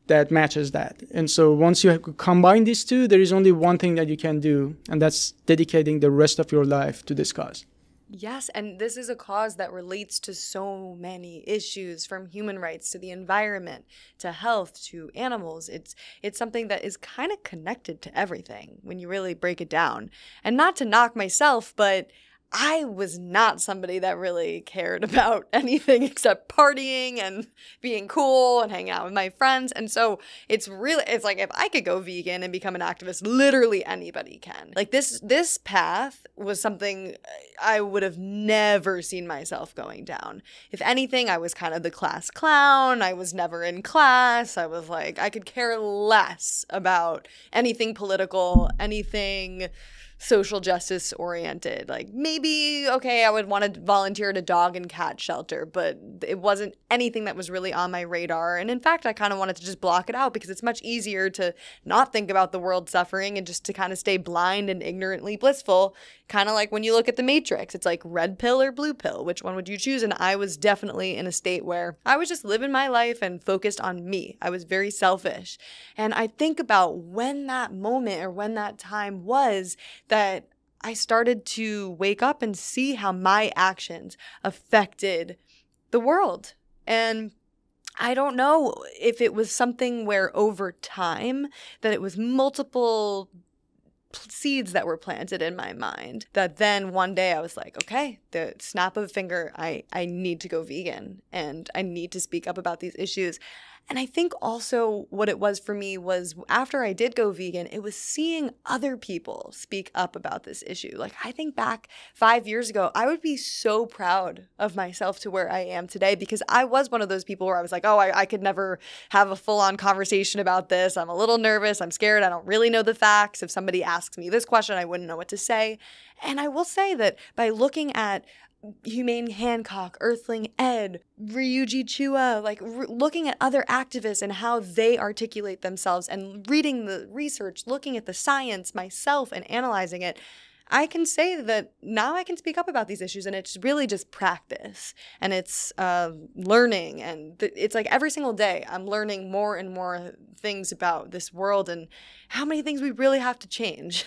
that matches that. And so once you combine these two, there is only one thing that you can do, and that's dedicating the rest of your life to this cause. Yes, and this is a cause that relates to so many issues, from human rights to the environment, to health, to animals. It's something that is kind of connected to everything when you really break it down. And not to knock myself, but I was not somebody that really cared about anything except partying and being cool and hanging out with my friends. And so it's like, if I could go vegan and become an activist, literally anybody can. Like this path was something I would have never seen myself going down. If anything, I was kind of the class clown. I was never in class. I was like, I could care less about anything political, anything social justice oriented. Like maybe, okay, I would want to volunteer at a dog and cat shelter, but it wasn't anything that was really on my radar. And in fact, I kind of wanted to just block it out because it's much easier to not think about the world suffering and just to kind of stay blind and ignorantly blissful. Kind of like when you look at the Matrix, it's like red pill or blue pill. Which one would you choose? And I was definitely in a state where I was just living my life and focused on me. I was very selfish. And I think about when that moment or when that time was that I started to wake up and see how my actions affected the world. And I don't know if it was something where over time that it was multiple seeds that were planted in my mind that then one day I was like, okay, the snap of a finger, I need to go vegan and I need to speak up about these issues. And I think also what it was for me was after I did go vegan, it was seeing other people speak up about this issue. Like I think back 5 years ago, I would be so proud of myself to where I am today because I was one of those people where I was like, oh, I could never have a full-on conversation about this. I'm a little nervous. I'm scared. I don't really know the facts. If somebody asks me this question, I wouldn't know what to say. And I will say that by looking at Humane Hancock, Earthling Ed, Ryuji Chua, like looking at other activists and how they articulate themselves and reading the research, looking at the science myself and analyzing it, I can say that now I can speak up about these issues and it's really just practice and it's learning and it's like every single day I'm learning more and more things about this world and how many things we really have to change,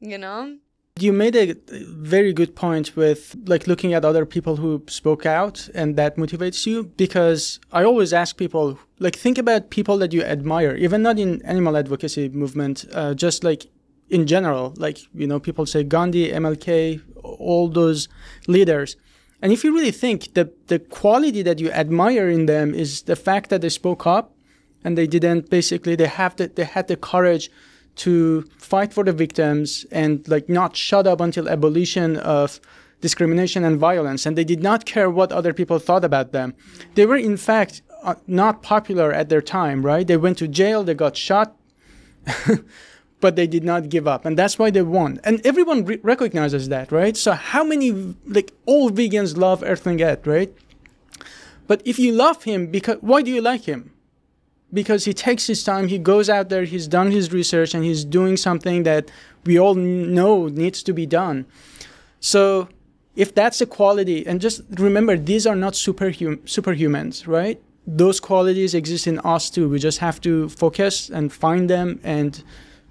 you know? You made a very good point with like looking at other people who spoke out and that motivates you because I always ask people, like think about people that you admire, even not in animal advocacy movement, just like in general, like, you know, people say Gandhi, MLK, all those leaders. And if you really think the quality that you admire in them is the fact that they spoke up and they didn't basically, they had the courage to fight for the victims and like not shut up until abolition of discrimination and violence. And they did not care what other people thought about them. They were in fact not popular at their time, right? They went to jail, they got shot, but they did not give up. And that's why they won. And everyone recognizes that, right? So how many, like all vegans love Earthling Ed, right? But if you love him, why do you like him? Because he takes his time, he goes out there, he's done his research, and he's doing something that we all know needs to be done. So if that's a quality, and just remember, these are not superhumans, right? Those qualities exist in us too. We just have to focus and find them and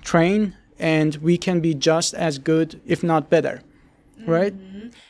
train, and we can be just as good, if not better, right?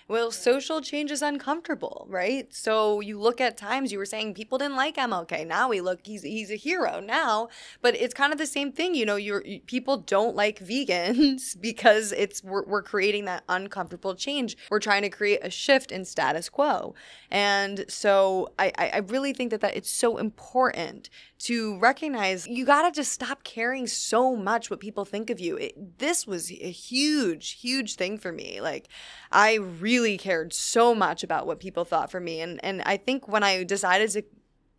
Well, social change is uncomfortable, right? So you look at times you were saying people didn't like MLK. Now we look, he's a hero now. But it's kind of the same thing, you know. People don't like vegans because we're creating that uncomfortable change. We're trying to create a shift in status quo, and so I really think that it's so important to recognize you gotta just stop caring so much what people think of you. This was a huge thing for me. Like I really cared so much about what people thought for me. And I think when I decided to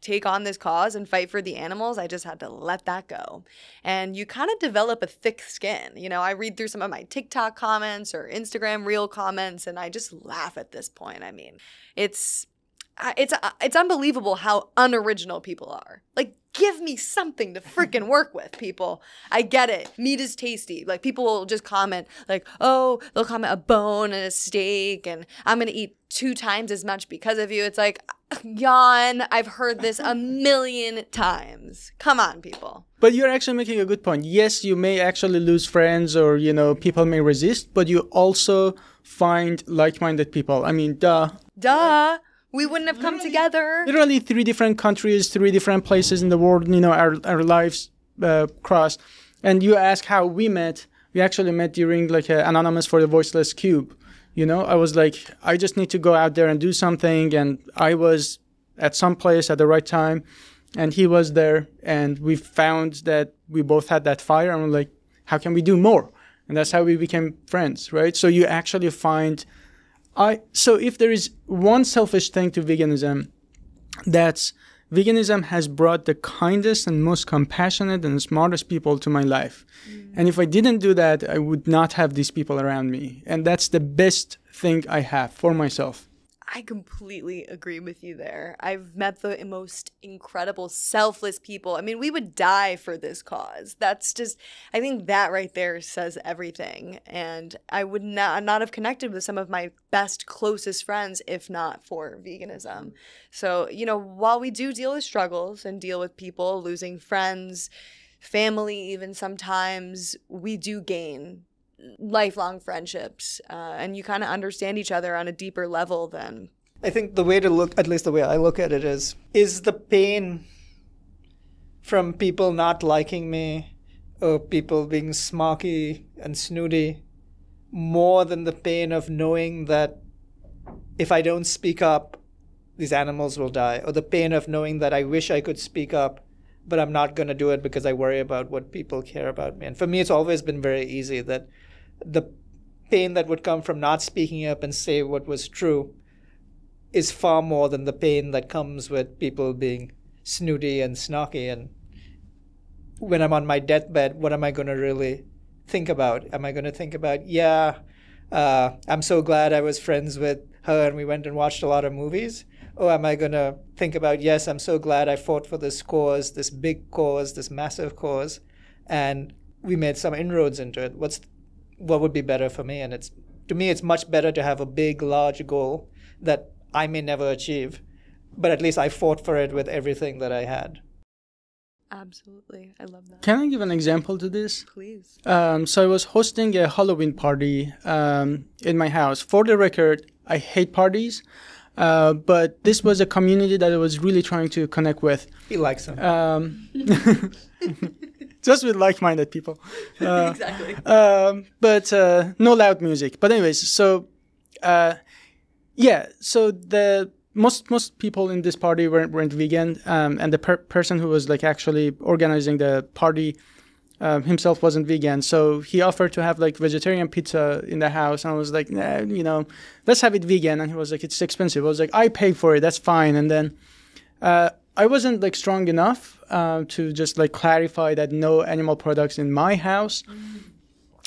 take on this cause and fight for the animals, I just had to let that go. And you kind of develop a thick skin. You know, I read through some of my TikTok comments or Instagram reel comments, and I just laugh at this point. I mean, it's unbelievable how unoriginal people are. Like, give me something to freaking work with, people. I get it. Meat is tasty. Like, people will just comment, like, oh, they'll comment a bone and a steak, and I'm going to eat 2 times as much because of you. It's like, yawn. I've heard this a million times. Come on, people. But you're actually making a good point. Yes, you may actually lose friends or, you know, people may resist, but you also find like-minded people. I mean, duh. We wouldn't have come together. Literally 3 different countries, 3 different places in the world, you know, our lives crossed. And you ask how we met. We actually met during like Anonymous for the Voiceless Cube. You know, I was like, I just need to go out there and do something. And I was at some place at the right time. And he was there. And we found that we both had that fire. And we're like, how can we do more? And that's how we became friends, right? So you actually find... So if there is one selfish thing to veganism, that's veganism has brought the kindest and most compassionate and smartest people to my life. And if I didn't do that, I would not have these people around me. And that's the best thing I have for myself. I completely agree with you there. I've met the most incredible, selfless people. I mean, we would die for this cause. That's just, I think that right there says everything. And I would not have connected with some of my best, closest friends if not for veganism. So, you know, while we do deal with struggles and deal with people losing friends, family even sometimes, we do gain lifelong friendships, and you kind of understand each other on a deeper level than. I think the way to look, at least the way I look at it, is the pain from people not liking me or people being smarky and snooty more than the pain of knowing that if I don't speak up, these animals will die, or the pain of knowing that I wish I could speak up, but I'm not going to do it because I worry about what people care about me. And for me, it's always been very easy that the pain that would come from not speaking up and say what was true is far more than the pain that comes with people being snooty and snarky. And when I'm on my deathbed, what am I going to really think about? Am I going to think about, I'm so glad I was friends with her and we went and watched a lot of movies? Or am I going to think about, yes, I'm so glad I fought for this cause, this big cause, this massive cause, and we made some inroads into it? What would be better for me? And to me, it's much better to have a big, large goal that I may never achieve, but at least I fought for it with everything that I had. Absolutely. I love that. Can I give an example to this? Please. So I was hosting a Halloween party in my house. For the record, I hate parties, but this was a community that I was really trying to connect with. He likes them. Just with like-minded people. Exactly. But no loud music. But anyways, so so the most people in this party weren't vegan, and the person who was like actually organizing the party himself wasn't vegan. So he offered to have like vegetarian pizza in the house, and I was like, nah, let's have it vegan. And he was like, it's expensive. I was like, I pay for it. That's fine. And then I wasn't like strong enough to just like clarify that no animal products in my house.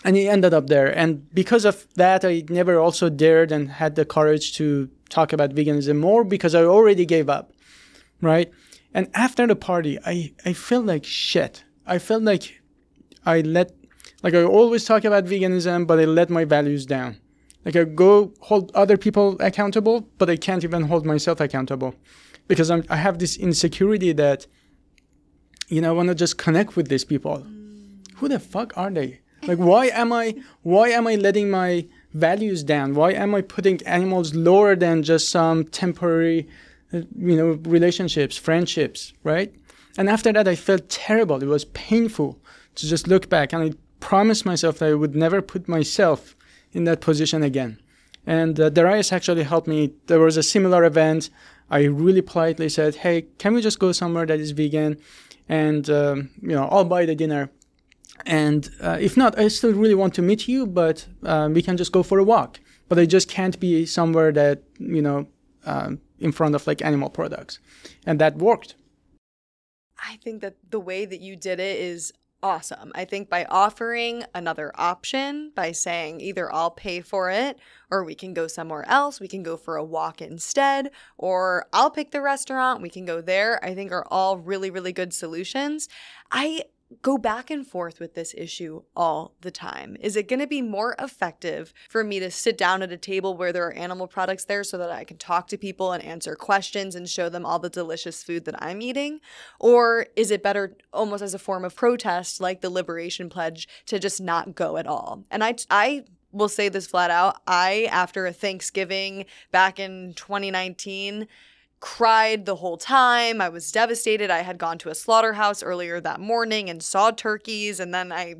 And he ended up there. And because of that, I never also dared and had the courage to talk about veganism more because I already gave up, right? And after the party, I felt like shit. I felt like I always talk about veganism, but I let my values down. Like I go hold other people accountable, but I can't even hold myself accountable because I have this insecurity that, I want to just connect with these people. Who the fuck are they? Like, why am I letting my values down? Why am I putting animals lower than just some temporary, relationships, friendships, right? And after that, I felt terrible. It was painful to just look back. And I promised myself that I would never put myself in that position again. And Daraius actually helped me. There was a similar event. I really politely said, hey, can we just go somewhere that is vegan? And, I'll buy the dinner. And if not, I still really want to meet you, but we can just go for a walk. But I just can't be somewhere that, in front of like animal products. And that worked. I think that the way that you did it is awesome. I think by offering another option, by saying either I'll pay for it or we can go somewhere else, we can go for a walk instead, or I'll pick the restaurant, we can go there, I think are all really, really good solutions. I go back and forth with this issue all the time. Is it going to be more effective for me to sit down at a table where there are animal products there so that I can talk to people and answer questions and show them all the delicious food that I'm eating? Or is it better almost as a form of protest like the Liberation Pledge to just not go at all? And I will say this flat out. After a Thanksgiving back in 2019, cried the whole time. I was devastated. I had gone to a slaughterhouse earlier that morning and saw turkeys, and then I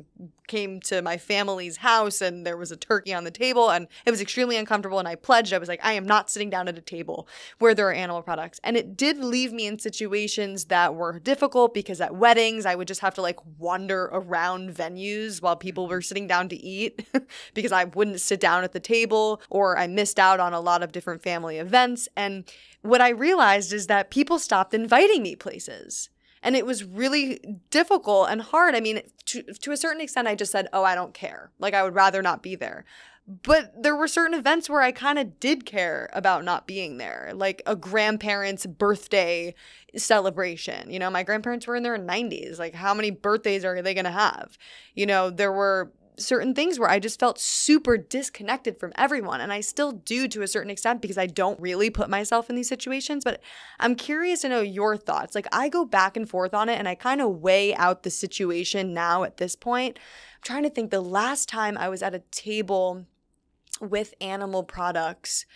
came to my family's house and there was a turkey on the table and it was extremely uncomfortable, and I pledged, I was like, I am not sitting down at a table where there are animal products. And it did leave me in situations that were difficult, because at weddings I would just have to like wander around venues while people were sitting down to eat because I wouldn't sit down at the table, or I missed out on a lot of different family events. And what I realized is that people stopped inviting me places. And it was really difficult and hard. I mean, to a certain extent, I just said, oh, I don't care. Like, I would rather not be there. But there were certain events where I kind of did care about not being there, like a grandparent's birthday celebration. You know, my grandparents were in their 90s. Like, how many birthdays are they going to have? You know, there were certain things where I just felt super disconnected from everyone. And I still do to a certain extent, because I don't really put myself in these situations. But I'm curious to know your thoughts. Like, I go back and forth on it, and I kind of weigh out the situation now at this point. I'm trying to think the last time I was at a table with animal products.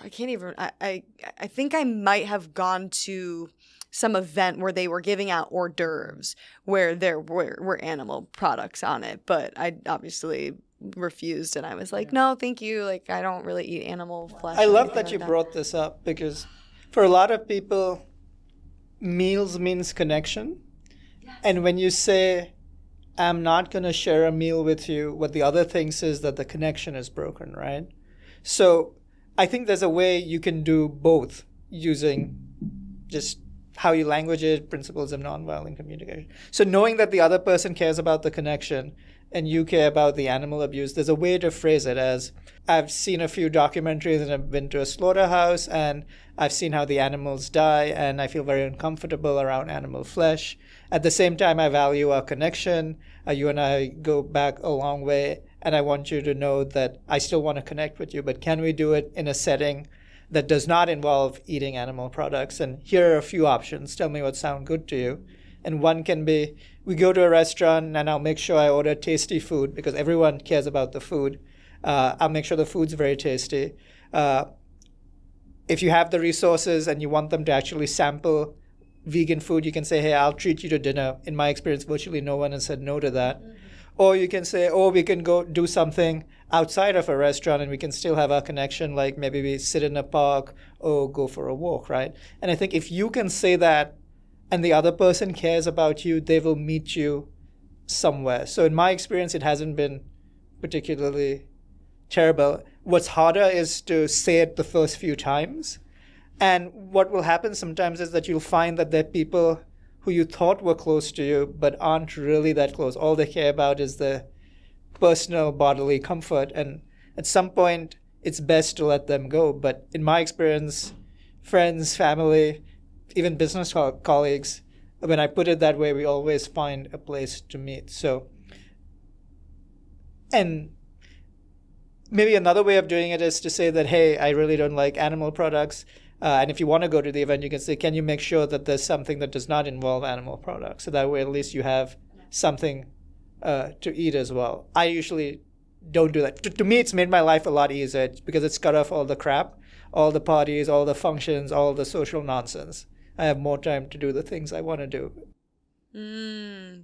I can't even, I think I might have gone to some event where they were giving out hors d'oeuvres where there were animal products on it, but I obviously refused, and I was like, no, thank you. Like, I don't really eat animal flesh. I love that you brought this up, because for a lot of people, meals means connection. Yes. And when you say, I'm not going to share a meal with you, what the other thinks is that the connection is broken, right? So I think there's a way you can do both using just how you language it, principles of nonviolent communication. So knowing that the other person cares about the connection and you care about the animal abuse, there's a way to phrase it as, I've seen a few documentaries and I've been to a slaughterhouse and I've seen how the animals die and I feel very uncomfortable around animal flesh. At the same time, I value our connection. You and I go back a long way, and I want you to know that I still want to connect with you, but can we do it in a setting that does not involve eating animal products? And here are a few options. Tell me what sound good to you. And one can be, we go to a restaurant and I'll make sure I order tasty food, because everyone cares about the food. I'll make sure the food's very tasty. If you have the resources and you want them to actually sample vegan food, you can say, hey, I'll treat you to dinner. In my experience, virtually no one has said no to that. Mm-hmm. Or you can say, oh, we can go do something outside of a restaurant and we can still have our connection, like maybe we sit in a park or go for a walk, right? And I think if you can say that and the other person cares about you, they will meet you somewhere. So in my experience, it hasn't been particularly terrible. What's harder is to say it the first few times. And what will happen sometimes is that you'll find that there are people who you thought were close to you but aren't really that close. All they care about is the personal bodily comfort. And at some point, it's best to let them go. But in my experience, friends, family, even business colleagues, when I put it that way, we always find a place to meet. So, and maybe another way of doing it is to say that, hey, I really don't like animal products. And if you want to go to the event, you can say, can you make sure that there's something that does not involve animal products? So that way, at least you have something to eat as well. I usually don't do that. To me, it's made my life a lot easier because it's cut off all the crap, all the parties, all the functions, all the social nonsense. I have more time to do the things I want to do.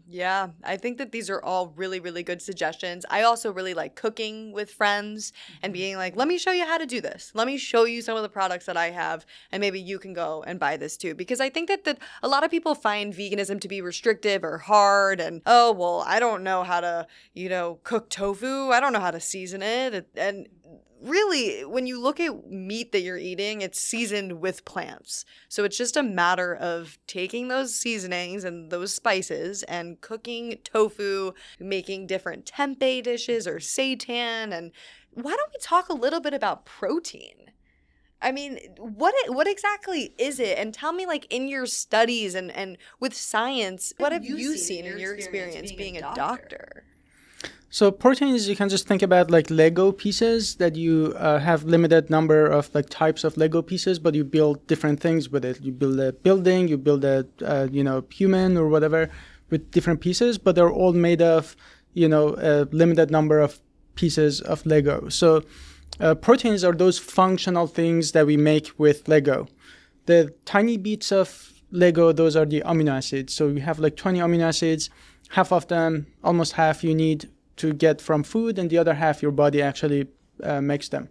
Yeah, I think that these are all really, really good suggestions. I also really like cooking with friends and being like, let me show you how to do this. Let me show you some of the products that I have, and maybe you can go and buy this too. Because I think that a lot of people find veganism to be restrictive or hard, and, oh, well, I don't know how to, cook tofu. I don't know how to season it. And really, when you look at meat that you're eating, it's seasoned with plants. So it's just a matter of taking those seasonings and those spices and cooking tofu, making different tempeh dishes or seitan. And why don't we talk a little bit about protein? I mean, what exactly is it? And tell me, like, in your studies and with science, what have you seen in your experience being a doctor? So proteins, you can just think about like Lego pieces that you have limited number of like types of Lego pieces, but you build different things with it. You build a building, you build a human or whatever with different pieces, but they're all made of a limited number of pieces of Lego. So proteins are those functional things that we make with Lego. The tiny bits of Lego, those are the amino acids. So we have like 20 amino acids. half of them, almost half, you need to get from food, and the other half your body actually makes them.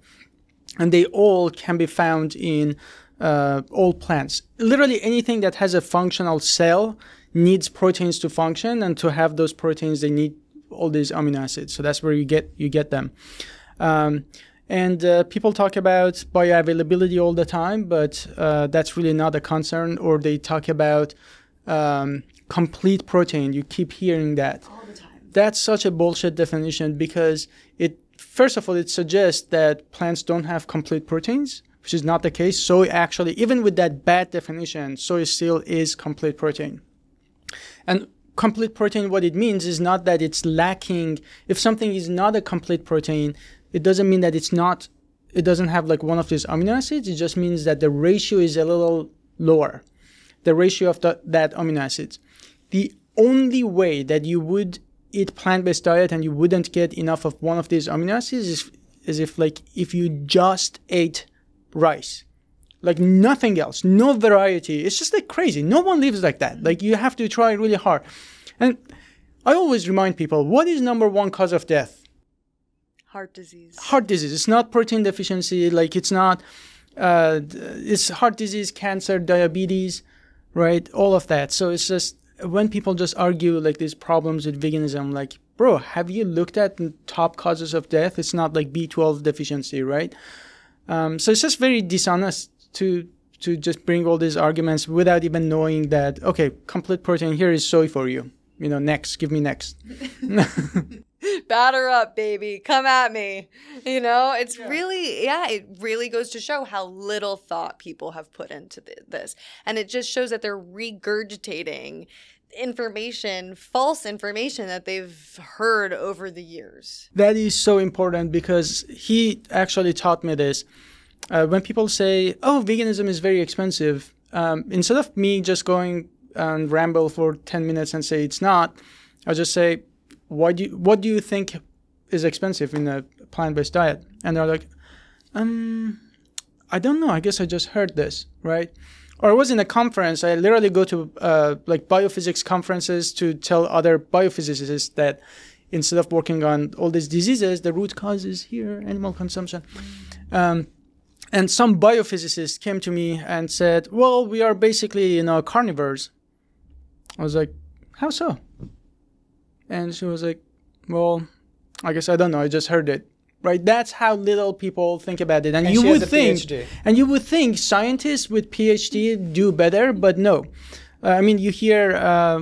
And they all can be found in all plants. Literally anything that has a functional cell needs proteins to function, and to have those proteins, they need all these amino acids. So that's where you get them. And people talk about bioavailability all the time, but that's really not a concern. Or they talk about complete protein. You keep hearing that. All the time. That's such a bullshit definition, because first of all, it suggests that plants don't have complete proteins, which is not the case. Soy actually, even with that bad definition, soy still is complete protein. And complete protein, what it means is not that it's lacking. If something is not a complete protein, it doesn't mean that it doesn't have like one of these amino acids. It just means that the ratio is a little lower, the ratio of that amino acids. The only way that you would eat plant-based diet and you wouldn't get enough of one of these amino acids is if you just ate rice, like nothing else, no variety. It's just like crazy. No one lives like that. Like, you have to try really hard. And I always remind people, what is number one cause of death? Heart disease. Heart disease. It's not protein deficiency. Like, it's not, it's heart disease, cancer, diabetes, right? All of that. So it's just, when people just argue like these problems with veganism, like, bro, have you looked at the top causes of death? It's not like B12 deficiency, right? So it's just very dishonest to just bring all these arguments without even knowing that, okay, complete protein, here is soy for you. You know, next, give me next. Batter up, baby. Come at me. You know, it's really, it really goes to show how little thought people have put into this. And it just shows that they're regurgitating information, false information that they've heard over the years. That is so important, because he actually taught me this. When people say, oh, veganism is very expensive, instead of me just going and ramble for 10 minutes and say it's not, I'll just say, what do you think is expensive in a plant-based diet? And they're like, I don't know. I guess I just heard this, right? Or I was in a conference. I literally go to like biophysics conferences to tell other biophysicists that instead of working on all these diseases, the root cause is here, animal consumption. And some biophysicist came to me and said, well, we are basically, carnivores. I was like, how so? And she was like, well, I guess I don't know. I just heard it. Right? That's how little people think about it. And you would think scientists with PhD do better, but no. I mean, you hear,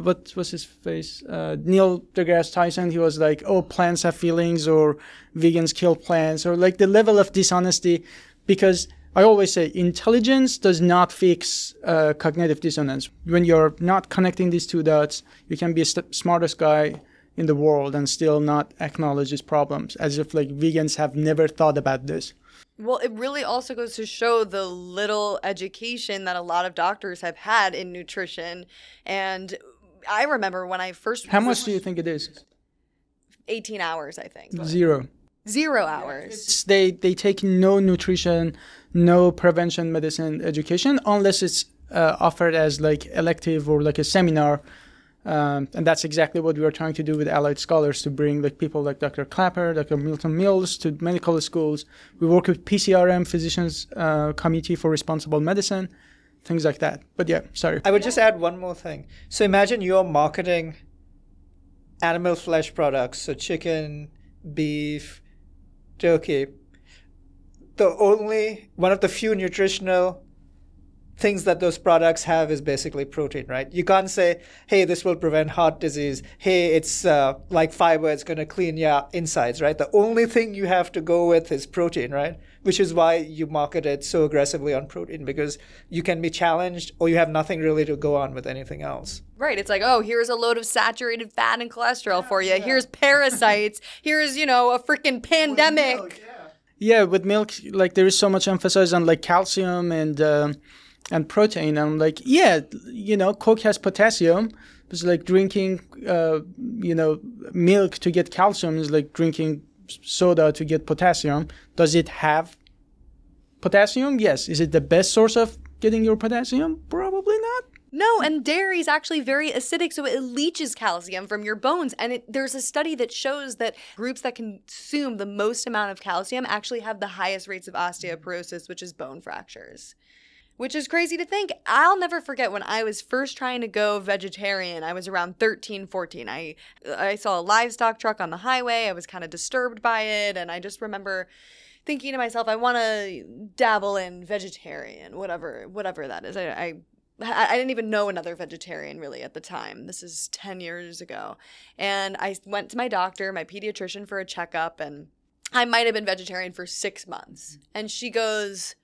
what was his face? Neil deGrasse Tyson, he was like, oh, plants have feelings, or vegans kill plants, or like the level of dishonesty. Because I always say intelligence does not fix cognitive dissonance. When you're not connecting these two dots, you can be the smartest guy in the world and still not acknowledge these problems, as if like vegans have never thought about this. Well, it really also goes to show the little education that a lot of doctors have had in nutrition. And I remember when I first... How much do you think it is? 18 hours, I think. 0. 0 hours. They take no nutrition, no prevention medicine education, unless it's offered as like elective or like a seminar. And that's exactly what we are trying to do with allied scholars, to bring like people like Dr. Clapper, Dr. Milton Mills to medical schools. We work with PCRM, Physicians Committee for Responsible Medicine, things like that. But yeah, sorry. I would just add one more thing. So imagine you're marketing animal flesh products, so chicken, beef, turkey. One of the few nutritional things that those products have is basically protein, right? You can't say, hey, this will prevent heart disease. Hey, it's like fiber, it's going to clean your insides, right? The only thing you have to go with is protein, right? Which is why you market it so aggressively on protein, because you can be challenged or you have nothing really to go on with anything else. Right. It's like, oh, here's a load of saturated fat and cholesterol for you. Yeah. Here's parasites. Here's, a freaking pandemic. Yeah, with milk, like there is so much emphasis on like calcium and protein. I'm like, yeah, Coke has potassium. It's like drinking, milk to get calcium is like drinking soda to get potassium. Does it have potassium? Yes. Is it the best source of getting your potassium? Probably not. No, and dairy is actually very acidic, so it leaches calcium from your bones. And there's a study that shows that groups that consume the most amount of calcium actually have the highest rates of osteoporosis, which is bone fractures. Which is crazy to think. I'll never forget when I was first trying to go vegetarian. I was around 13, 14. I saw a livestock truck on the highway. I was kind of disturbed by it. And I just remember thinking to myself, I want to dabble in vegetarian, whatever that is. I didn't even know another vegetarian really at the time. This is 10 years ago. And I went to my doctor, my pediatrician, for a checkup. And I might have been vegetarian for 6 months. And she goes,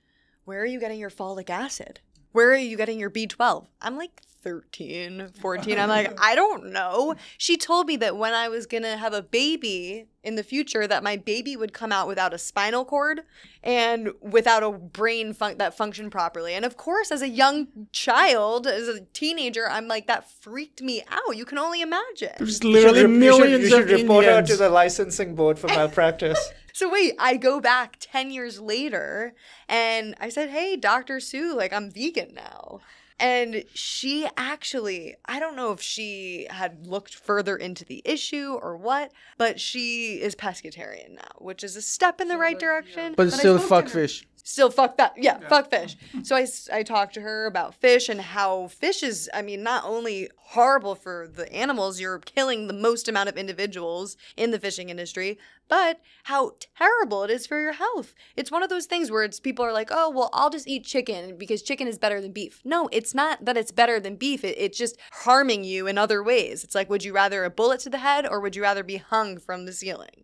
where are you getting your folic acid? Where are you getting your B12? I'm like 13, 14. I'm like, I don't know. She told me that when I was going to have a baby in the future, that my baby would come out without a spinal cord and without a brain that functioned properly. And of course, as a young child, as a teenager, I'm like, that freaked me out. You can only imagine. There's literally millions you should of report her Indians. to the licensing board for malpractice. So wait, I go back 10 years later and I said, hey, Dr. Sue, like, I'm vegan now. And she actually, I don't know if she had looked further into the issue or what, but she is pescatarian now, which is a step in the right direction. But still fuck fish. Still fuck that. Yeah, fuck fish. So I talked to her about fish and how fish is, I mean, not only horrible for the animals, you're killing the most amount of individuals in the fishing industry, but how terrible it is for your health. It's one of those things where people are like, oh, well, I'll just eat chicken because chicken is better than beef. No, it's not that it's better than beef. It's just harming you in other ways. It's like, would you rather a bullet to the head or would you rather be hung from the ceiling?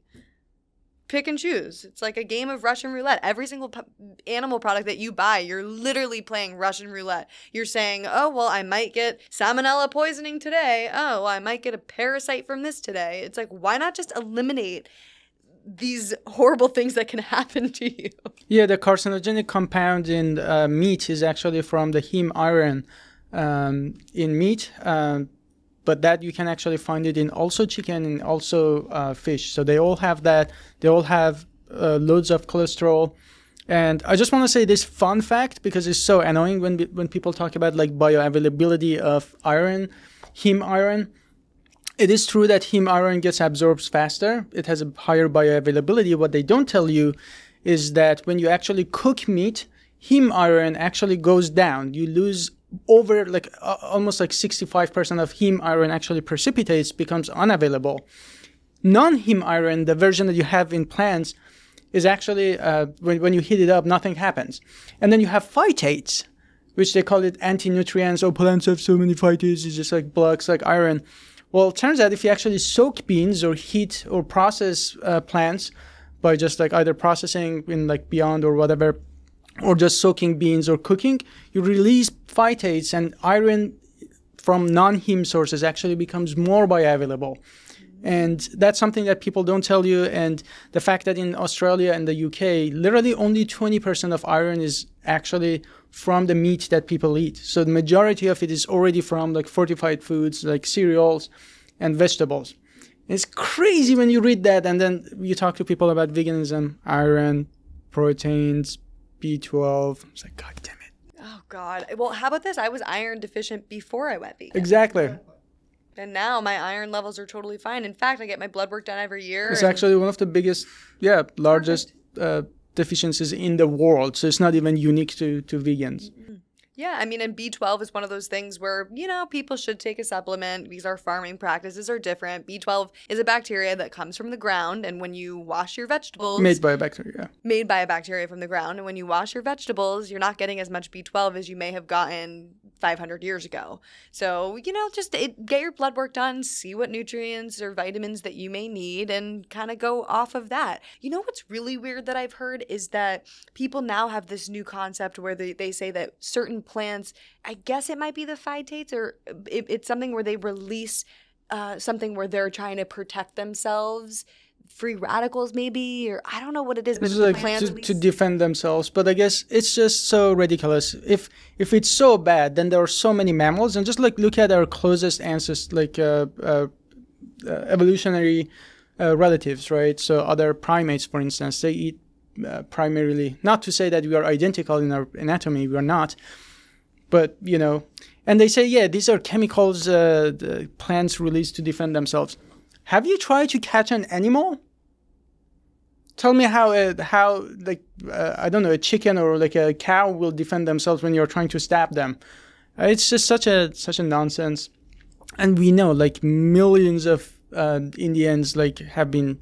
Pick and choose. It's like a game of Russian roulette. Every single animal product that you buy, you're literally playing Russian roulette. You're saying, oh, well, I might get salmonella poisoning today. Oh, well, I might get a parasite from this today. It's like, why not just eliminate these horrible things that can happen to you? Yeah, the carcinogenic compound in meat is actually from the heme iron in meat. But that you can actually find it in also chicken and also fish. So they all have that. They all have loads of cholesterol. And I just want to say this fun fact because it's so annoying when people talk about like bioavailability of iron, heme iron. It is true that heme iron gets absorbed faster. It has a higher bioavailability. What they don't tell you is that when you actually cook meat, heme iron actually goes down. You lose over like almost like 65% of heme iron actually precipitates, becomes unavailable. Non-heme iron, the version that you have in plants, is actually when you heat it up, nothing happens. And then you have phytates, which they call it anti-nutrients. Oh, plants have so many phytates, it's just like blocks like iron. Well, it turns out if you actually soak beans or heat or process plants by just like either processing in like Beyond or whatever, or just soaking beans or cooking, you release phytates, and iron from non-heme sources actually becomes more bioavailable. And that's something that people don't tell you. And the fact that in Australia and the UK, literally only 20% of iron is actually from the meat that people eat. So the majority of it is already from like fortified foods, like cereals and vegetables. It's crazy when you read that. And then you talk to people about veganism, iron, proteins, B12. It's like, God damn it. Oh, God. Well, how about this? I was iron deficient before I went vegan. Exactly. And now my iron levels are totally fine. In fact, I get my blood work done every year. It's actually one of the biggest, largest deficiencies in the world. So it's not even unique to vegans. Mm-hmm. Yeah, I mean, and B12 is one of those things where, you know, people should take a supplement because our farming practices are different. B12 is a bacteria that comes from the ground, and when you wash your vegetables... Made by a bacteria. Made by a bacteria from the ground, and when you wash your vegetables, you're not getting as much B12 as you may have gotten 500 years ago. So, you know, just get your blood work done, see what nutrients or vitamins that you may need, and kind of go off of that. You know what's really weird that I've heard is that people now have this new concept where they say that certain plants, I guess it might be the phytates, or it's something where they release something where they're trying to protect themselves, free radicals maybe, or I don't know what it is. But it's like to defend themselves. But I guess it's just so ridiculous. If it's so bad, then there are so many mammals, and just like look at our closest ancestors, like evolutionary relatives, right? So other primates, for instance, they eat primarily, not to say that we are identical in our anatomy, we are not. But, you know, And they say, yeah, these are chemicals the plants release to defend themselves. Have you tried to catch an animal? Tell me how I don't know, a chicken or like a cow will defend themselves when you're trying to stab them. It's just such a nonsense. And we know like millions of Indians like have been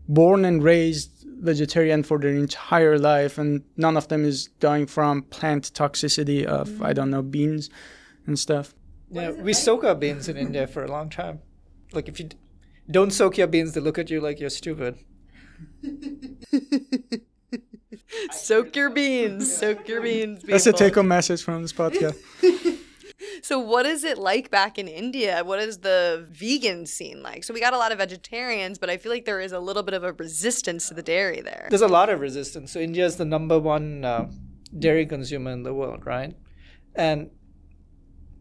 born and raised vegetarian for their entire life, and none of them is dying from plant toxicity of I don't know, beans and stuff. Yeah, we soak our beans in India for a long time. Like if you don't soak your beans, they look at you like you're stupid. Soak your beans. Soak your beans, people. That's a take-home message from this podcast. So what is it like back in India? What is the vegan scene like? So we got a lot of vegetarians, but I feel like there is a little bit of a resistance to the dairy there. There's a lot of resistance. So India is the number one dairy consumer in the world, right? And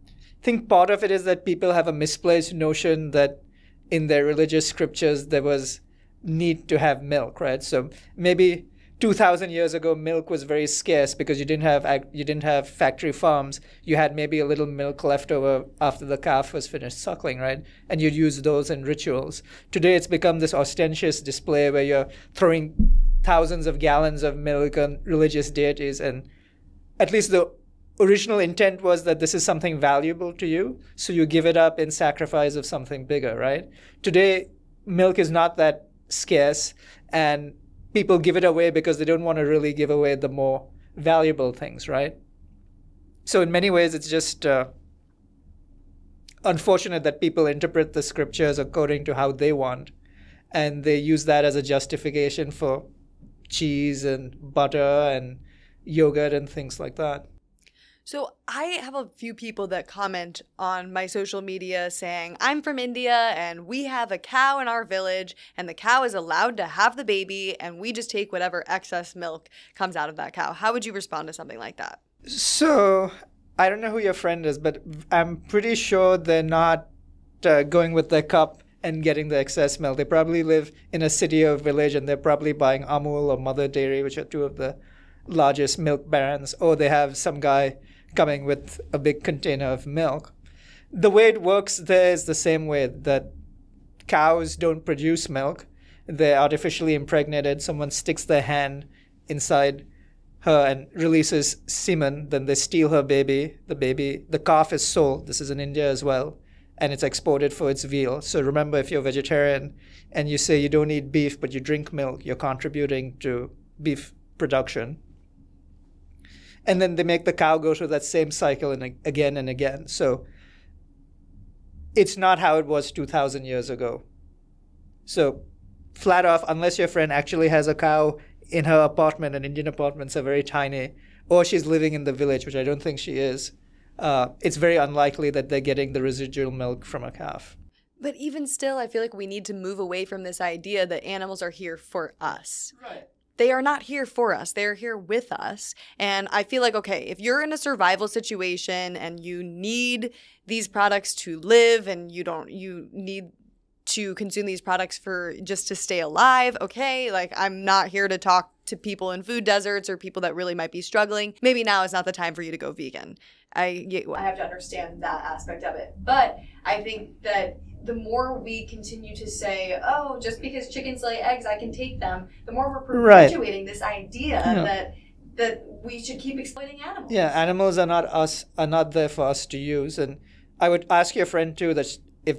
I think part of it is that people have a misplaced notion that in their religious scriptures there was need to have milk, right? So maybe 2,000 years ago, milk was very scarce because you didn't have factory farms. You had maybe a little milk left over after the calf was finished suckling, right? And you'd use those in rituals. Today, it's become this ostentatious display where you're throwing thousands of gallons of milk on religious deities. And at least the original intent was that this is something valuable to you, so you give it up in sacrifice of something bigger, right? Today, milk is not that scarce, and people give it away because they don't want to really give away the more valuable things, right? So in many ways, it's just unfortunate that people interpret the scriptures according to how they want, and they use that as a justification for cheese and butter and yogurt and things like that. So I have a few people that comment on my social media saying, I'm from India and we have a cow in our village and the cow is allowed to have the baby and we just take whatever excess milk comes out of that cow. How would you respond to something like that? So I don't know who your friend is, but I'm pretty sure they're not going with their cup and getting the excess milk. They probably live in a city or village and they're probably buying Amul or Mother Dairy, which are two of the largest milk brands, or they have some guy coming with a big container of milk. The way it works there is the same way that cows don't produce milk. They're artificially impregnated. Someone sticks their hand inside her and releases semen. Then they steal her baby. The calf is sold. This is in India as well. And it's exported for its veal. So remember, if you're vegetarian and you say you don't eat beef, but you drink milk, you're contributing to beef production. And then they make the cow go through that same cycle and again and again. So it's not how it was 2,000 years ago. So flat off, unless your friend actually has a cow in her apartment, and Indian apartments are very tiny, or she's living in the village, which I don't think she is, it's very unlikely that they're getting the residual milk from a calf. But even still, I feel like we need to move away from this idea that animals are here for us. Right. They are not here for us. They're here with us. And I feel like, okay, if you're in a survival situation and you need these products to live and you need to consume these products for just to stay alive, okay, like I'm not here to talk to people in food deserts or people that really might be struggling. Maybe now is not the time for you to go vegan. I have to understand that aspect of it. But I think that the more we continue to say, oh, just because chickens lay eggs, I can take them, the more we're perpetuating this idea that we should keep exploiting animals. Yeah, animals are not there for us to use. And I would ask your friend too that if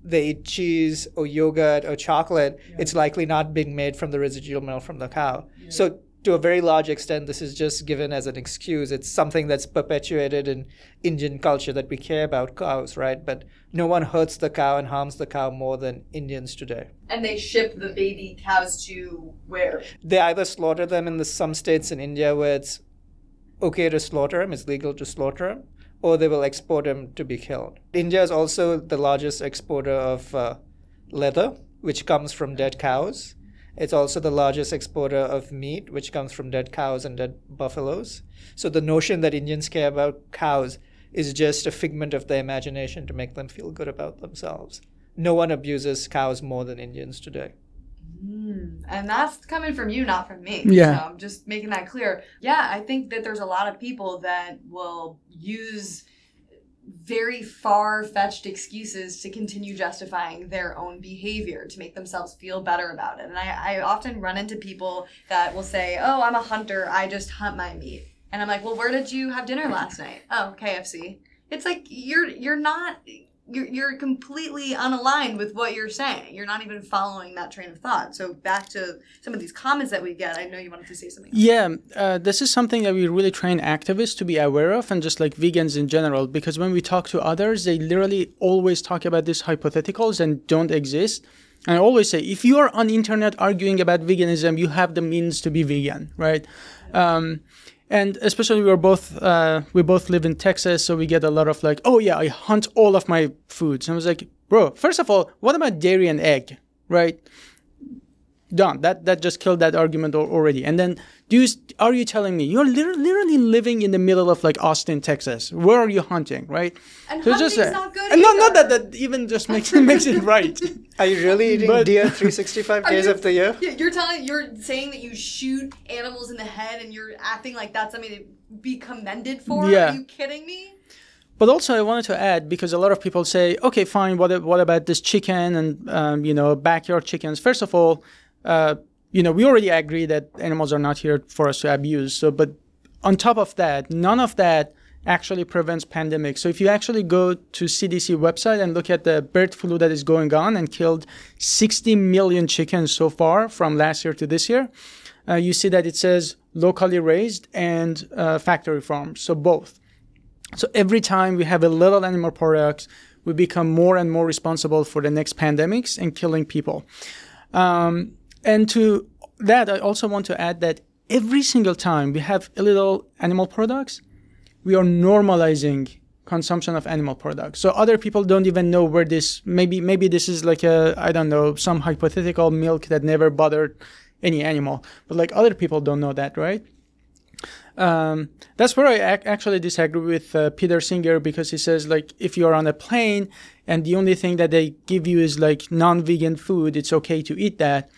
they eat cheese or yogurt or chocolate, it's likely not being made from the residual milk from the cow. Yeah. So to a very large extent, this is just given as an excuse. It's something that's perpetuated in Indian culture that we care about cows, right? But no one hurts the cow and harms the cow more than Indians today. And they ship the baby cows to where? They either slaughter them in some states in India where it's okay to slaughter them, it's legal to slaughter them, or they will export them to be killed. India is also the largest exporter of leather, which comes from dead cows. It's also the largest exporter of meat, which comes from dead cows and dead buffaloes. So the notion that Indians care about cows is just a figment of their imagination to make them feel good about themselves. No one abuses cows more than Indians today. And that's coming from you, not from me. Yeah. So I'm just making that clear. Yeah, I think that there's a lot of people that will use very far-fetched excuses to continue justifying their own behavior, to make themselves feel better about it. And I often run into people that will say, oh, I'm a hunter, I just hunt my meat. And I'm like, well, where did you have dinner last night? Oh, KFC. It's like, you're completely unaligned with what you're saying. You're not even following that train of thought. So back to some of these comments that we get, I know you wanted to say something else. Yeah, this is something that we really train activists to be aware of, and just like vegans in general, because when we talk to others, they literally always talk about these hypotheticals and don't exist. And I always say, if you are on internet arguing about veganism, you have the means to be vegan, right? And especially we both live in Texas, so we get a lot of like, oh yeah, I hunt all of my foods. And I was like, bro, first of all, what about dairy and egg, right? Done. That just killed that argument already. And then, are you telling me you're literally living in the middle of like Austin, Texas? Where are you hunting, right? And so hunting's just, not good and either. not that even just makes it right. Are you really eating deer 365 days of the year? You're saying that you shoot animals in the head and you're acting like that's something to be commended for? Yeah. Are you kidding me? But also I wanted to add, because a lot of people say, okay, fine, what about this chicken and, backyard chickens? First of all, we already agree that animals are not here for us to abuse. So, but on top of that, none of that actually prevents pandemics. So if you actually go to CDC website and look at the bird flu that is going on and killed 60 million chickens so far from last year to this year, you see that it says locally raised and factory farms. So both. So every time we have a little animal products, we become more and more responsible for the next pandemics and killing people. And to that, I also want to add that every single time we have a little animal products, we are normalizing consumption of animal products. So other people don't even know where this, maybe this is like some hypothetical milk that never bothered any animal. But like other people don't know that, right? That's where I actually disagree with Peter Singer, because he says like if you're on a plane and the only thing that they give you is like non-vegan food, it's okay to eat that.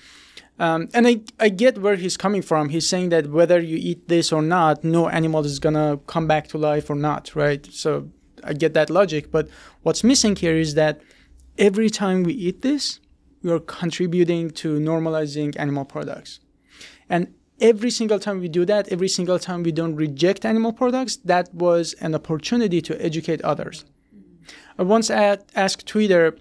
And I get where he's coming from. He's saying that whether you eat this or not, no animal is going to come back to life or not, right? So I get that logic. But what's missing here is that every time we eat this, we are contributing to normalizing animal products. And every single time we do that, every single time we don't reject animal products, that was an opportunity to educate others. I once asked Twitter,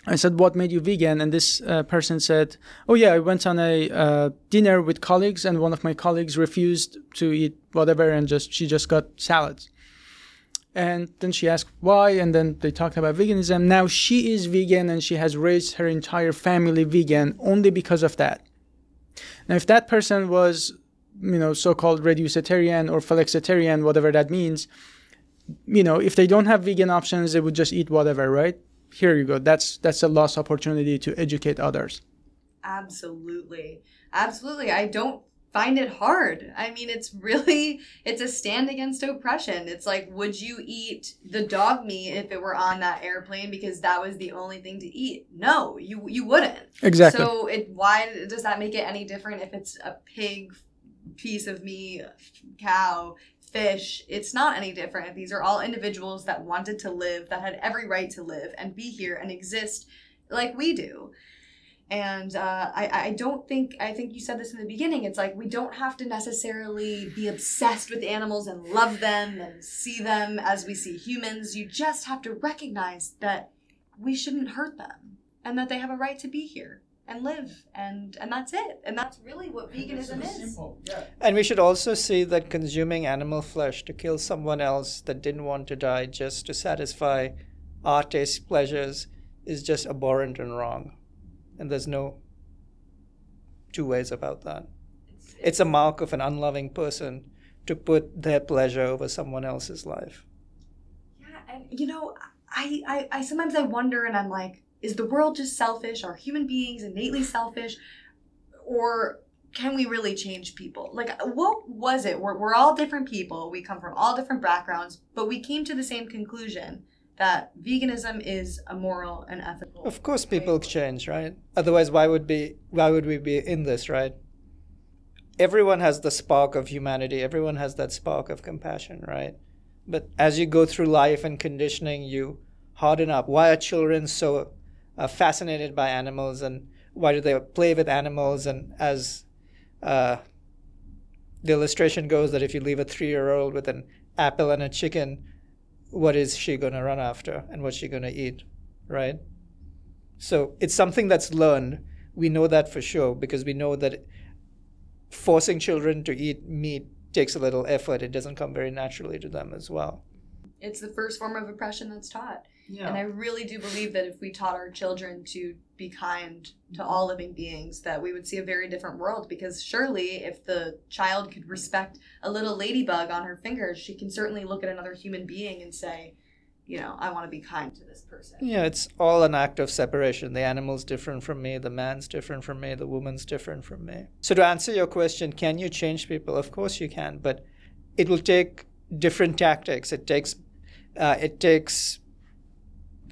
I said, what made you vegan? And this person said, oh yeah, I went on a dinner with colleagues and one of my colleagues refused to eat whatever and she just got salads. And then she asked why, and then they talked about veganism. Now she is vegan and she has raised her entire family vegan only because of that. Now if that person was, so-called reducitarian or flexitarian, whatever that means, if they don't have vegan options, they would just eat whatever, right? Here you go. That's a lost opportunity to educate others. Absolutely. I don't find it hard. I mean, it's a stand against oppression. It's like, would you eat the dog meat if it were on that airplane because that was the only thing to eat? No, you wouldn't. Exactly. So why does that make it any different if it's a pig, piece of meat, cow, fish? It's not any different. These are all individuals that wanted to live, that had every right to live and be here and exist like we do. And I think you said this in the beginning, it's like we don't have to necessarily be obsessed with animals and love them and see them as we see humans. You just have to recognize that we shouldn't hurt them and that they have a right to be here and live, and that's it. And that's really what veganism is. Simple. Yeah. And we should also see that consuming animal flesh to kill someone else that didn't want to die just to satisfy our taste pleasures is just abhorrent and wrong. And there's no two ways about that. It's a mark of an unloving person to put their pleasure over someone else's life. Yeah, and I sometimes I wonder, and I'm like, is the world just selfish? Are human beings innately selfish? Or can we really change people? Like, what was it? We're all different people. We come from all different backgrounds, but we came to the same conclusion that veganism is a moral and ethical. Of course people change, right? Otherwise, why would we be in this, right? Everyone has the spark of humanity. Everyone has that spark of compassion, right? But as you go through life and conditioning, you harden up. Why are children so fascinated by animals, and why do they play with animals? And as the illustration goes, that if you leave a 3-year-old with an apple and a chicken, what is she going to run after, and what's she going to eat, right? So it's something that's learned. We know that for sure, because we know that forcing children to eat meat takes a little effort. It doesn't come very naturally to them as well. It's the first form of oppression that's taught. Yeah. And I really do believe that if we taught our children to be kind to all living beings, that we would see a very different world. Because surely if the child could respect a little ladybug on her fingers, she can certainly look at another human being and say, you know, I want to be kind to this person. Yeah, it's all an act of separation. The animal's different from me, the man's different from me, the woman's different from me. So to answer your question, can you change people? Of course you can, but it will take different tactics. It takes,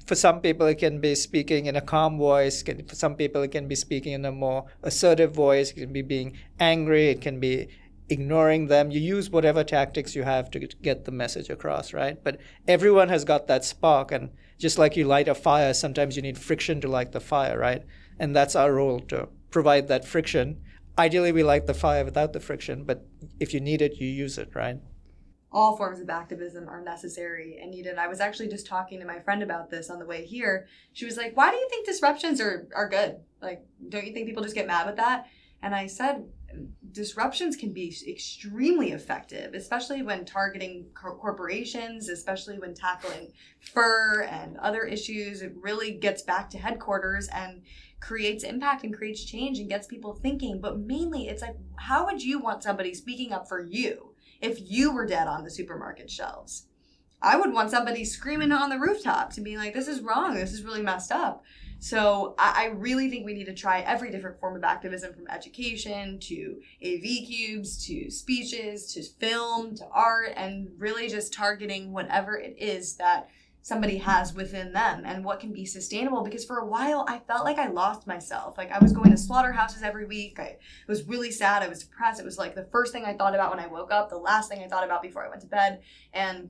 for some people, it can be speaking in a calm voice. For some people, it can be speaking in a more assertive voice. It can be being angry. It can be ignoring them. You use whatever tactics you have to get the message across, right? But everyone has got that spark, and just like you light a fire, sometimes you need friction to light the fire, right? And that's our role, to provide that friction. Ideally, we light the fire without the friction, but if you need it, you use it, right? All forms of activism are necessary and needed. I was actually just talking to my friend about this on the way here. She was like, why do you think disruptions are good? Like, don't you think people just get mad with that? And I said, disruptions can be extremely effective, especially when targeting corporations, especially when tackling fur and other issues. It really gets back to headquarters and creates impact and creates change and gets people thinking. But mainly, it's like, how would you want somebody speaking up for you if you were dead on the supermarket shelves? I would want somebody screaming on the rooftops and being like, this is wrong, this is really messed up. So I really think we need to try every different form of activism, from education to AV cubes to speeches to film to art, and really just targeting whatever it is that somebody has within them and what can be sustainable. Because for a while I felt like I lost myself. Like, I was going to slaughterhouses every week. I was really sad. I was depressed. It was like the first thing I thought about when I woke up, the last thing I thought about before I went to bed. And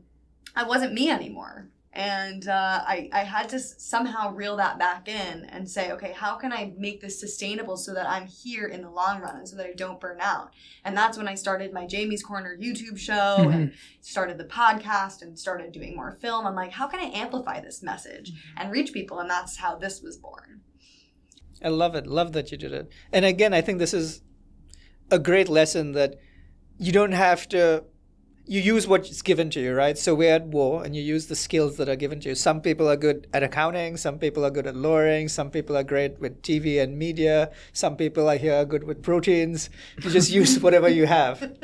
I wasn't me anymore. And I had to somehow reel that back in and say, okay, how can I make this sustainable so that I'm here in the long run and so that I don't burn out? And that's when I started my Jamie's Corner YouTube show and started the podcast and started doing more film. I'm like, how can I amplify this message and reach people? And that's how this was born. I love it. Love that you did it. And again, I think this is a great lesson that you don't have to, you use what's given to you, right? So we're at war and you use the skills that are given to you. Some people are good at accounting. Some people are good at lawyering. Some people are great with TV and media. Some people are here good with proteins. You just use whatever you have.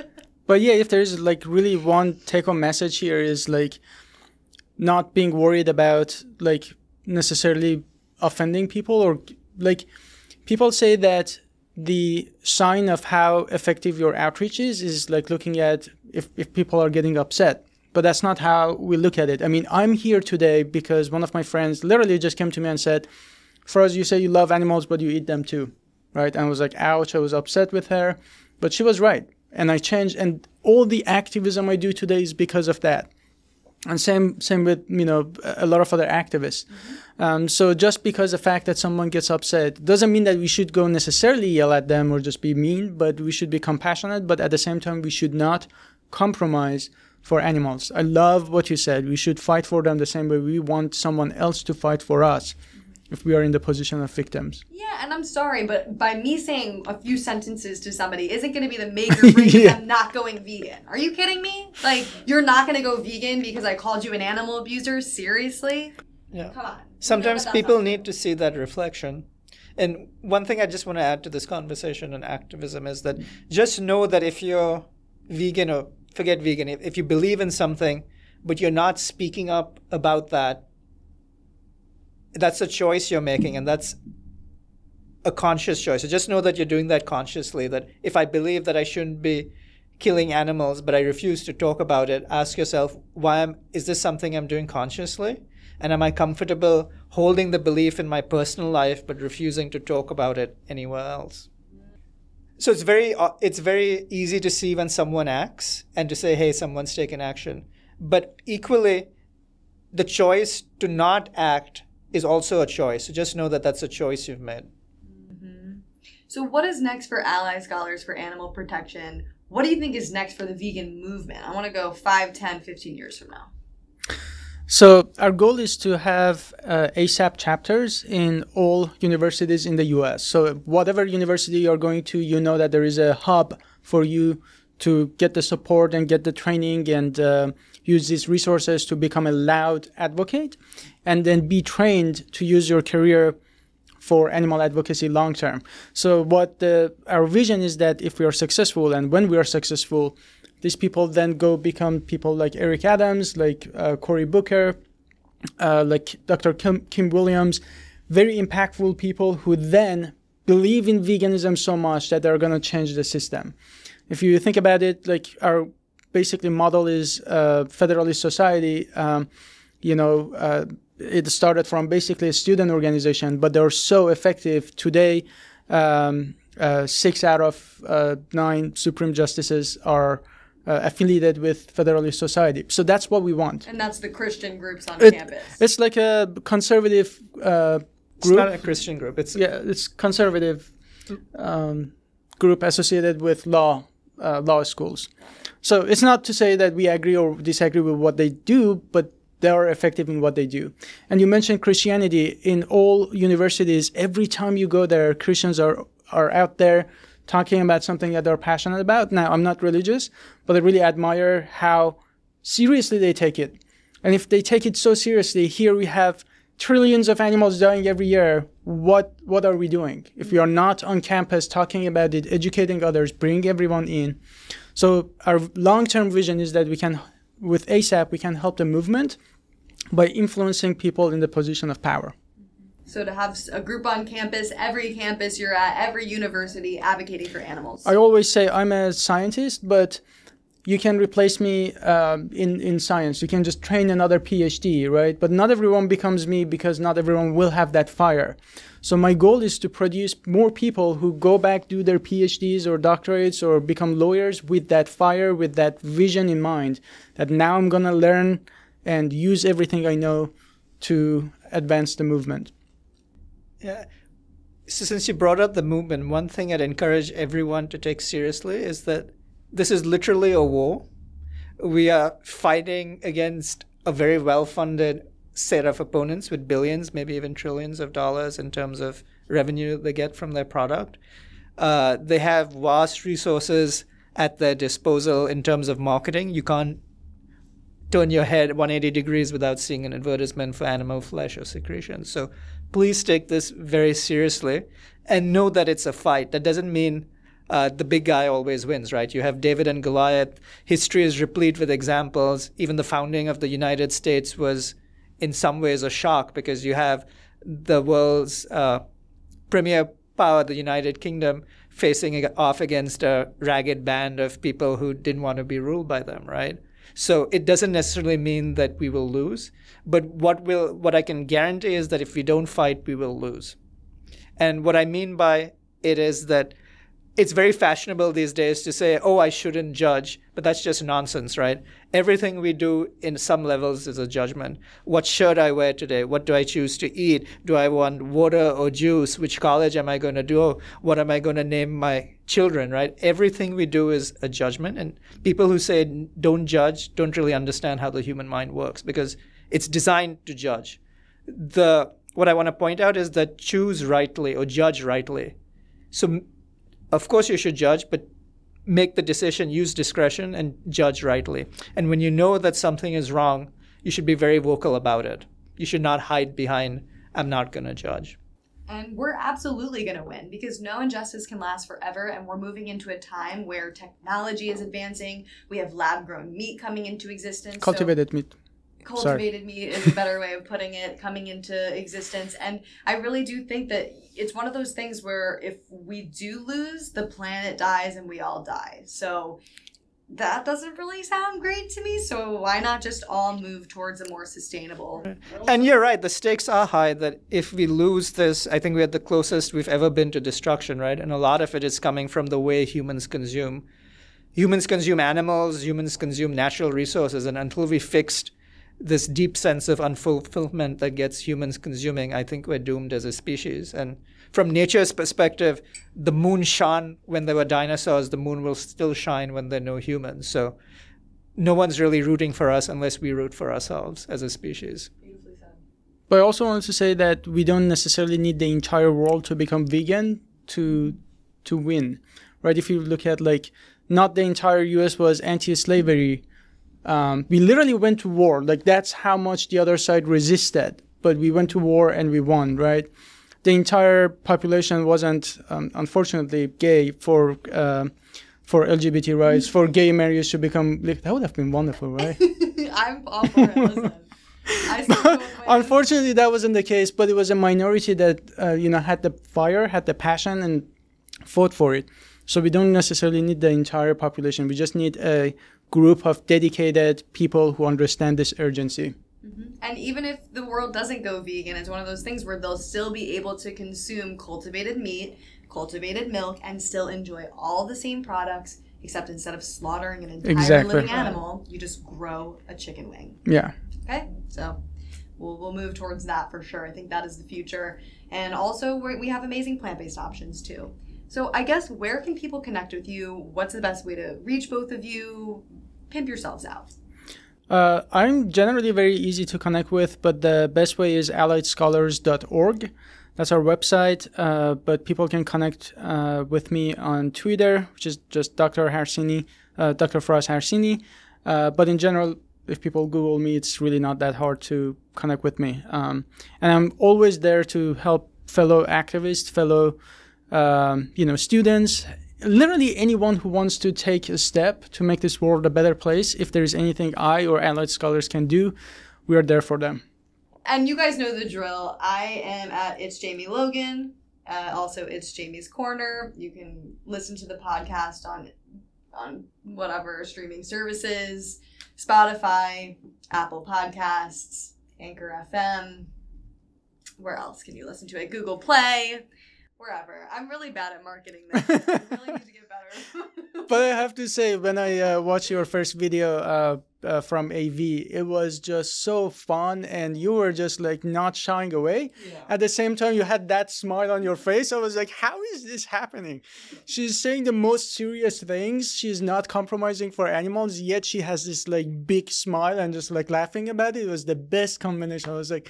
But yeah, if there's like really one take-home message here is like not being worried about like necessarily offending people, or like people say that the sign of how effective your outreach is like looking at if people are getting upset. But that's not how we look at it. I mean, I'm here today because one of my friends literally just came to me and said, Faraz, you say you love animals, but you eat them too, right? And I was like, ouch, I was upset with her. But she was right. And I changed. And all the activism I do today is because of that. And same with, you know, a lot of other activists. So just because the fact that someone gets upset doesn't mean that we should go necessarily yell at them or just be mean, but we should be compassionate. But at the same time, we should not compromise for animals. I love what you said. We should fight for them the same way we want someone else to fight for us if we are in the position of victims. Yeah, and I'm sorry, but by me saying a few sentences to somebody isn't going to be the make or break of them not going vegan. Are you kidding me? Like, you're not going to go vegan because I called you an animal abuser? Seriously? Yeah. Come on. Sometimes people need to see that reflection. And one thing I just want to add to this conversation on activism is that just know that if you're vegan, or forget vegan, if you believe in something, but you're not speaking up about that, that's a choice you're making, and that's a conscious choice. So just know that you're doing that consciously, that if I believe that I shouldn't be killing animals, but I refuse to talk about it, ask yourself, is this something I'm doing consciously? And am I comfortable holding the belief in my personal life, but refusing to talk about it anywhere else? So it's very easy to see when someone acts and to say, hey, someone's taken action. But equally, the choice to not act is also a choice. So just know that that's a choice you've made. So what is next for ally scholars for animal protection? What do you think is next for the vegan movement? I want to go 5, 10, 15 years from now. So our goal is to have ASAP chapters in all universities in the US. So whatever university you're going to, you know that there is a hub for you to get the support and get the training and use these resources to become a loud advocate, and then be trained to use your career for animal advocacy long term. So what our vision is that if we are successful, and when we are successful, these people then go become people like Eric Adams, like Cory Booker, like Dr. Kim Williams, very impactful people who then believe in veganism so much that they're going to change the system. If you think about it, like our basically model is Federalist Society, it started from basically a student organization, but they're so effective. Today, 6 out of 9 Supreme Justices are affiliated with Federalist Society. So that's what we want. And that's the Christian groups on campus. It's like a conservative group. It's not a Christian group. It's conservative group associated with law schools. So it's not to say that we agree or disagree with what they do, but they are effective in what they do. And you mentioned Christianity. In all universities, every time you go there, Christians are out there talking about something that they're passionate about. Now, I'm not religious, but I really admire how seriously they take it. And if they take it so seriously, here we have trillions of animals dying every year. What are we doing? If we are not on campus talking about it, educating others, bring everyone in. So our long-term vision is that with ASAP, we can help the movement by influencing people in the position of power. So to have a group on campus, every campus you're at, every university advocating for animals. I always say I'm a scientist, but you can replace me in science. You can just train another PhD, right? But not everyone becomes me because not everyone will have that fire. So my goal is to produce more people who go back, do their PhDs or doctorates or become lawyers with that fire, with that vision in mind, that now I'm going to learn and use everything I know to advance the movement. Yeah. So since you brought up the movement, one thing I'd encourage everyone to take seriously is that this is literally a war. We are fighting against a very well-funded set of opponents with billions, maybe even trillions of dollars in terms of revenue they get from their product. They have vast resources at their disposal in terms of marketing. You can't turn your head 180 degrees without seeing an advertisement for animal flesh or secretions. So please take this very seriously and know that it's a fight. That doesn't mean the big guy always wins, right? You have David and Goliath. History is replete with examples. Even the founding of the United States was in some ways a shock because you have the world's premier power, the United Kingdom, facing off against a ragged band of people who didn't want to be ruled by them, right? So it doesn't necessarily mean that we will lose, but what I can guarantee is that if we don't fight, we will lose. And what I mean by it is that it's very fashionable these days to say, oh, I shouldn't judge, but that's just nonsense, right? Everything we do in some levels is a judgment. What shirt I wear today? What do I choose to eat? Do I want water or juice? Which college am I going to do? What am I going to name my children, right? Everything we do is a judgment. And people who say don't judge don't really understand how the human mind works because it's designed to judge. What I want to point out is that choose rightly or judge rightly. So of course you should judge, but make the decision, use discretion, and judge rightly. And when you know that something is wrong, you should be very vocal about it. You should not hide behind, I'm not going to judge. And we're absolutely going to win because no injustice can last forever. And we're moving into a time where technology is advancing. We have lab-grown meat coming into existence. Cultivated meat. Cultivated meat is a better way of putting it, coming into existence. And I really do think that it's one of those things where if we do lose, the planet dies and we all die. So that doesn't really sound great to me. So why not just all move towards a more sustainable? And you're right. The stakes are high that if we lose this, I think we're the closest we've ever been to destruction, right? And a lot of it is coming from the way humans consume. humans consume animals, humans consume natural resources, and until we fixed this deep sense of unfulfillment that gets humans consuming, I think we're doomed as a species. And from nature's perspective, the moon shone when there were dinosaurs. The moon will still shine when there are no humans. So no one's really rooting for us unless we root for ourselves as a species. Beautifully said. But I also wanted to say that we don't necessarily need the entire world to become vegan to win, right? If you look at, like, not the entire US was anti-slavery. We literally went to war. Like, that's how much the other side resisted. But we went to war and we won, right? The entire population wasn't, unfortunately, gay for LGBT rights, for gay marriage to become. Like, that would have been wonderful, right? I'm all for it. Listen. I still go with my Unfortunately, that wasn't the case, but it was a minority that, had the fire, had the passion, and fought for it. So we don't necessarily need the entire population. We just need a group of dedicated people who understand this urgency. Mm-hmm. And even if the world doesn't go vegan, it's one of those things where they'll still be able to consume cultivated meat, cultivated milk, and still enjoy all the same products, except instead of slaughtering an entire living animal, you just grow a chicken wing. Yeah. Okay, so we'll move towards that for sure. I think that is the future. And also, we have amazing plant-based options too. So I guess, where can people connect with you? What's the best way to reach both of you? Pimp yourselves out. I'm generally very easy to connect with, but the best way is alliedscholars.org. That's our website, but people can connect with me on Twitter, which is just Dr. Harsini, Dr. Faraz Harsini. But in general, if people Google me, it's really not that hard to connect with me. And I'm always there to help fellow activists, fellow students, literally anyone who wants to take a step to make this world a better place. If there is anything I or allied scholars can do, we are there for them. And you guys know the drill. I am at It's Jamie Logan. Also, It's Jamie's Corner. You can listen to the podcast on whatever streaming services, Spotify, Apple Podcasts, Anchor FM. Where else can you listen to it? Google Play. Wherever. I'm really bad at marketing this. I really need to get better. But I have to say, when I watched your first video from AV, it was just so fun, and you were just like not shying away. Yeah. At the same time, you had that smile on your face. I was like, how is this happening? She's saying the most serious things. She's not compromising for animals, yet she has this like big smile and just like laughing about it. It was the best combination. I was like,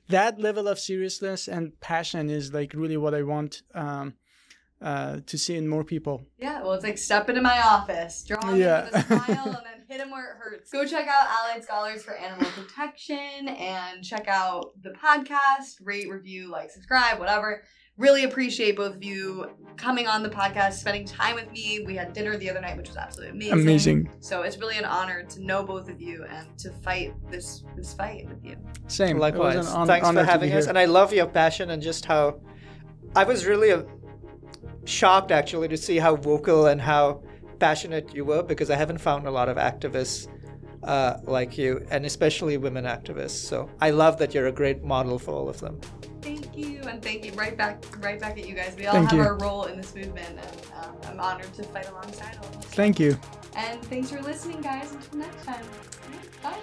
that level of seriousness and passion is like really what I want to see in more people. Yeah, well, it's like step into my office, draw me with a smile, and then hit him where it hurts. Go check out Allied Scholars for Animal Protection, and check out the podcast, rate, review, like, subscribe, whatever. Really appreciate both of you coming on the podcast, spending time with me. We had dinner the other night, which was absolutely amazing. So it's really an honor to know both of you and to fight this fight with you. Same. Likewise. Thanks for having us. And I love your passion and just how I was really shocked actually to see how vocal and how passionate you were, because I haven't found a lot of activists like you, and especially women activists. So I love that you're a great model for all of them. Thank you, and thank you. Right back at you guys. We all have our role in this movement, and I'm honored to fight alongside all of us. Thank you. And thanks for listening, guys. Until next time. Bye.